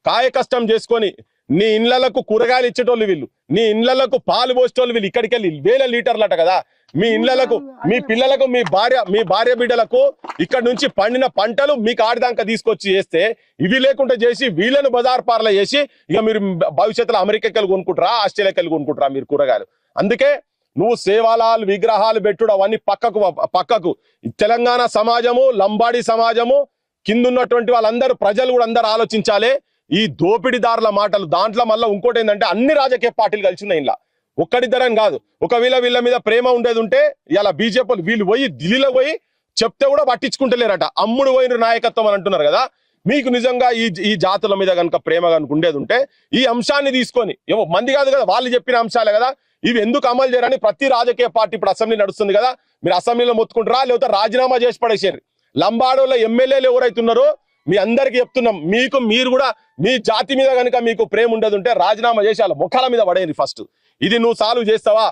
కాయ కష్టం చేసుకొని నీ ఇండ్లకు కూరగాయలు ఇచ్చేటోళ్ళు వీళ్ళు, నీ ఇండ్లకు పాలు పోసేటోళ్ళు వీళ్ళు. ఇక్కడికి వెళ్ళి 1000 లీటర్లట కదా మీ ఇండ్లకు, మీ పిల్లలకు, మీ భార్య బిడ్డలకు ఇక్కడ నుంచి పండిన పంటలు మీకు ఆడదాకా తీసుకొచ్చి చేస్తే, ఇవి లేకుండా చేసి వీళ్ళను బజార్ పార్ల చేసి ఇక మీరు భవిష్యత్తులో అమెరికాకి వెళ్ళి కొనుక్కుంటారా, ఆస్ట్రేలియాకి వెళ్ళి కొనుక్కుంటారా మీరు కూరగాయలు? అందుకే నువ్వు సేవాలాలు విగ్రహాలు పెట్టుడు అవన్నీ పక్కకు తెలంగాణ సమాజము, లంబాడి సమాజము, కిందున్నటువంటి వాళ్ళందరూ ప్రజలు కూడా అందరూ ఆలోచించాలి. ఈ దోపిడీదారుల మాటలు దాంట్లో మళ్ళీ ఇంకోటి ఏంటంటే అన్ని రాజకీయ పార్టీలు కలిసి ఉన్నాయి. ఇలా ఒక్కడిద్దరని కాదు. ఒకవేళ వీళ్ళ మీద ప్రేమ ఉండేది ఉంటే ఇలా బీజేపీ వీళ్ళు పోయి ఢిల్లీలో పోయి చెప్తే కూడా పట్టించుకుంటలేరట. అమ్ముడు పోయిన నాయకత్వం అని అంటున్నారు కదా. మీకు నిజంగా ఈ జాతుల మీద కనుక ప్రేమ కనుక ఉండేది ఉంటే ఈ అంశాన్ని తీసుకొని, మంది కాదు కదా వాళ్ళు చెప్పిన అంశాలే కదా, ఇవి ఎందుకు అమలు చేయరని ప్రతి రాజకీయ పార్టీ ఇప్పుడు అసెంబ్లీ నడుస్తుంది కదా, మీరు అసెంబ్లీలో మొత్తుకుంటారా లేకపోతే రాజీనామా చేసి పడేసారు. లంబాడోళ్ళ ఎమ్మెల్యేలు ఎవరైతున్నారో మీ అందరికి చెప్తున్నాం, మీరు కూడా మీ జాతి మీద కనుక మీకు ప్రేమ ఉండదు ఉంటే రాజీనామా చేసి వాళ్ళ ముఖాల మీద పడేయండి ఫస్ట్. ఇది నువ్వు సాల్వ్ చేస్తావా?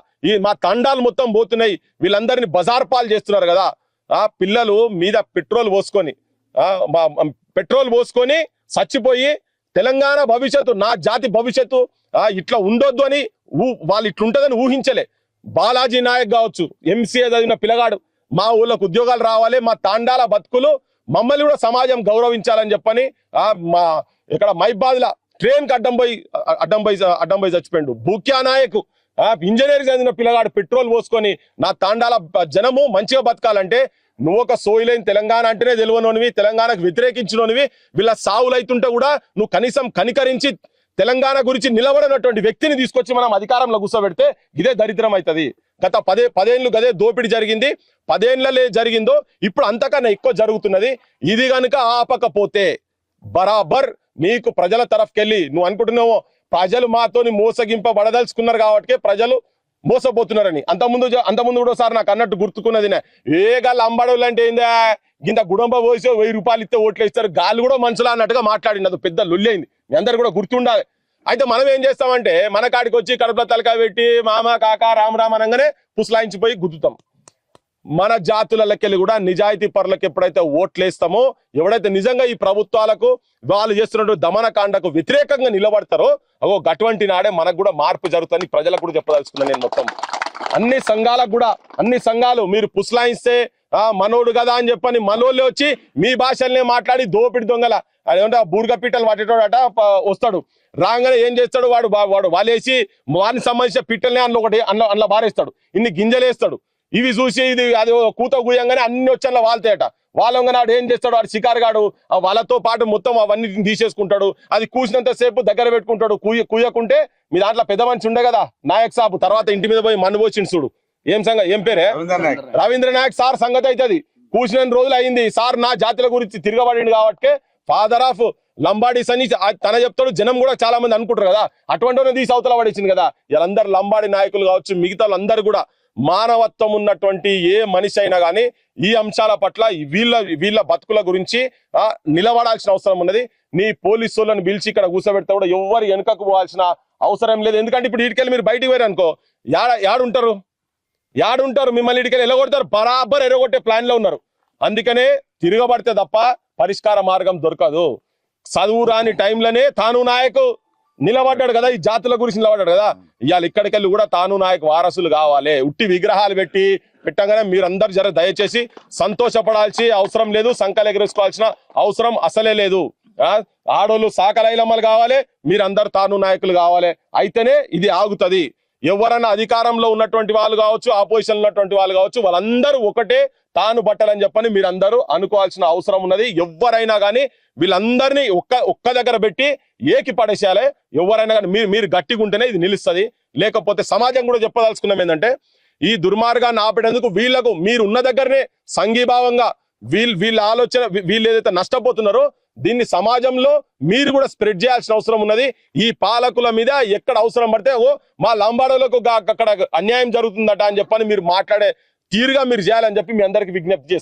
మా తండాలు మొత్తం పోతున్నాయి, వీళ్ళందరినీ బజార్ పాలు చేస్తున్నారు కదా. పిల్లలు మీద పెట్రోల్ పోసుకొని చచ్చిపోయి తెలంగాణ భవిష్యత్తు, నా జాతి భవిష్యత్తు ఇట్లా ఉండొద్దు అని వాళ్ళు ఇట్లుంటదని ఊహించలే. బాలాజీ నాయక్ కావచ్చు, ఎంసీఏ చదివిన పిల్లగాడు, మా ఊళ్ళకు ఉద్యోగాలు రావాలి, మా తాండాల బతుకులు, మమ్మల్ని కూడా సమాజం గౌరవించాలని చెప్పని మా ఇక్కడ మైబాద్ల ట్రైన్ కి అడ్డం పోయి చచ్చిపోయిండు. బుక్యా నాయక్ ఇంజనీరింగ్ చదివిన పిల్లగాడు పెట్రోల్ పోసుకొని నా తాండాల జనము మంచిగా బతకాలంటే నువ్వు ఒక సోయిలేని తెలంగాణ అంటేనే తెలియనోనివి, తెలంగాణకు వ్యతిరేకించినోనివి, వీళ్ళ సావులైతుంటే కూడా నువ్వు కనీసం కనికరించి తెలంగాణ గురించి నిలబడినటువంటి వ్యక్తిని తీసుకొచ్చి మనం అధికారంలో కూర్చోబెడితే ఇదే దరిద్రం అవుతుంది. గత 10 ఏళ్ళు గదే దోపిడీ జరిగింది, 10 ఏళ్ళలో జరిగిందో ఇప్పుడు అంతకన్నా ఎక్కువ జరుగుతున్నది. ఇది కనుక ఆపకపోతే బరాబర్ నీకు ప్రజల తరఫుకెళ్ళి నువ్వు అనుకుంటున్నావో ప్రజలు మాతోని మోసగింపబడదలుచుకున్నారు కాబట్టి ప్రజలు మోసపోతున్నారని. అంతకుముందు కూడా సార్ నాకు అన్నట్టు గుర్తుకున్నది, ఏగా లంబాడోళ్ళు అంటే ఏందా గింత గుడంబ పోసి 1000 రూపాయలు ఇస్తే ఓట్లు ఇస్తారు, గాళ్ళు కూడా మనుషులు అన్నట్టుగా మాట్లాడింది. అది పెద్ద లొల్లి అయింది, మీ అందరు కూడా గుర్తుండాలి. అయితే మనం ఏం చేస్తామంటే మన కాడికి వచ్చి కడుపులో తలకాయ పెట్టి మామ కాక రామ్ అనగానే పుసలాయించిపోయి గుద్దుతాం. మన జాతులకెళ్ళి కూడా నిజాయితీ పరులకు ఎప్పుడైతే ఓట్లేస్తామో, ఎవడైతే నిజంగా ఈ ప్రభుత్వాలకు వాళ్ళు చేస్తున్నట్టు దమనకాండకు వ్యతిరేకంగా నిలబడతారో అగో అటువంటి నాడే మనకు కూడా మార్పు జరుగుతుందని ప్రజలకు కూడా చెప్పదలుచుకున్నాను నేను. మొత్తం అన్ని సంఘాలు మీరు పుస్లాయిస్తే మనోడు కదా అని చెప్పని మనోళ్ళే వచ్చి మీ భాషల్నే మాట్లాడి దోపిడి దొంగల అదేమంటే బూర్గ పిట్టలు పట్టేటోడట వస్తాడు. రాగానే ఏం చేస్తాడు వాడు వాళ్ళేసి వానికి సంబంధించిన పిట్టల్నే అందులో బారేస్తాడు, ఇన్ని గింజలు వేస్తాడు. ఇవి చూసి ఇది అది కూత కూయంగానే అన్ని వచ్చి అందులో వాళ్తాయట. వాళ్ళంగానే వాడు ఏం చేస్తాడు, వాడు షికారుగాడు వాళ్ళతో పాటు మొత్తం అవన్నీ తీసేసుకుంటాడు. అది కూసినంత సేపు దగ్గర పెట్టుకుంటాడు. కూయకుంటే మీ దాంట్లో పెద్ద మనిషి ఉండే కదా నాయక్ సాబు, తర్వాత ఇంటి మీద పోయి మన్ను పోసిండు చూడు, ఏం పేరే రవీంద్ర నాయక్ సార్ సంగతి అవుతుంది. కూసిన రోజులు అయింది సార్ నా జాతుల గురించి తిరగబడింది కాబట్టి ఫాదర్ ఆఫ్ లంబాడీస్ అని తన చెప్తాడు. జనం కూడా చాలా మంది అనుకుంటారు కదా, అటువంటి తీసి అవతల పడేసింది కదా. వీళ్ళందరూ లంబాడి నాయకులు కావచ్చు, మిగతా వాళ్ళందరూ కూడా మానవత్వం ఉన్నటువంటి ఏ మనిషి అయినా కానీ ఈ అంశాల పట్ల వీళ్ళ బతుకుల గురించి నిలబడాల్సిన అవసరం ఉన్నది. నీ పోలీసు వాళ్ళని పిలిచి ఇక్కడ కూర్చోబెడితే కూడా ఎవరు వెనుకకు పోవాల్సిన అవసరం లేదు. ఎందుకంటే ఇప్పుడు ఇటుకెళ్ళి మీరు బయటికి పోయారు అనుకో, యాడుంటారు మిమ్మల్ని ఇటుకెళ్ళి ఎలగొడతారు, బరాబర్ ఎరగొట్టే ప్లాన్ లో ఉన్నారు. అందుకనే తిరగబడితే తప్ప పరిష్కార మార్గం దొరకదు. చదువు రాని టైంలోనే తాను నాయకు నిలబడ్డాడు కదా, ఈ జాతుల గురించి నిలబడ్డాడు కదా. ఇవాళ ఇక్కడికెళ్ళి కూడా తాను నాయకు వారసులు కావాలి. ఉట్టి విగ్రహాలు పెట్టగానే మీరందరూ దయచేసి సంతోషపడాల్సి అవసరం లేదు, సంకలు ఎగరేసుకోవాల్సిన అవసరం అసలే లేదు. ఆడోళ్ళు సాకలైలమ్మలు కావాలి, మీరందరూ తాను నాయకులు కావాలి. అయితేనే ఇది ఆగుతుంది. ఎవరైనా అధికారంలో ఉన్నటువంటి వాళ్ళు కావచ్చు, ఆపోజిషన్ ఉన్నటువంటి వాళ్ళు కావచ్చు, వాళ్ళందరూ ఒకటే తాను బట్టలని చెప్పని మీరందరూ అనుకోవాల్సిన అవసరం ఉన్నది. ఎవరైనా కానీ వీళ్ళందరినీ ఒక్క దగ్గర పెట్టి ఏకి పడేసేయాలి. ఎవరైనా కానీ మీరు గట్టిగా ఉంటేనే ఇది నిలుస్తుంది. లేకపోతే సమాజం కూడా చెప్పదలుచుకున్నాం ఏంటంటే, ఈ దుర్మార్గాన్ని ఆపేటందుకు వీళ్లకు మీరు ఉన్న దగ్గరనే సంఘీభావంగా వీళ్ళ ఆలోచన వీళ్ళు ఏదైతే నష్టపోతున్నారో దీన్ని సమాజంలో మీరు కూడా స్ప్రెడ్ చేయాల్సిన అవసరం ఉన్నది. ఈ పాలకుల మీద ఎక్కడ అవసరం పడితే మా లంబాడోలకు అక్కడ అన్యాయం జరుగుతుందట అని చెప్పని మీరు మాట్లాడే తీరుగా మీరు చేయాలని చెప్పి మీ అందరికి విజ్ఞప్తి చేస్తాం.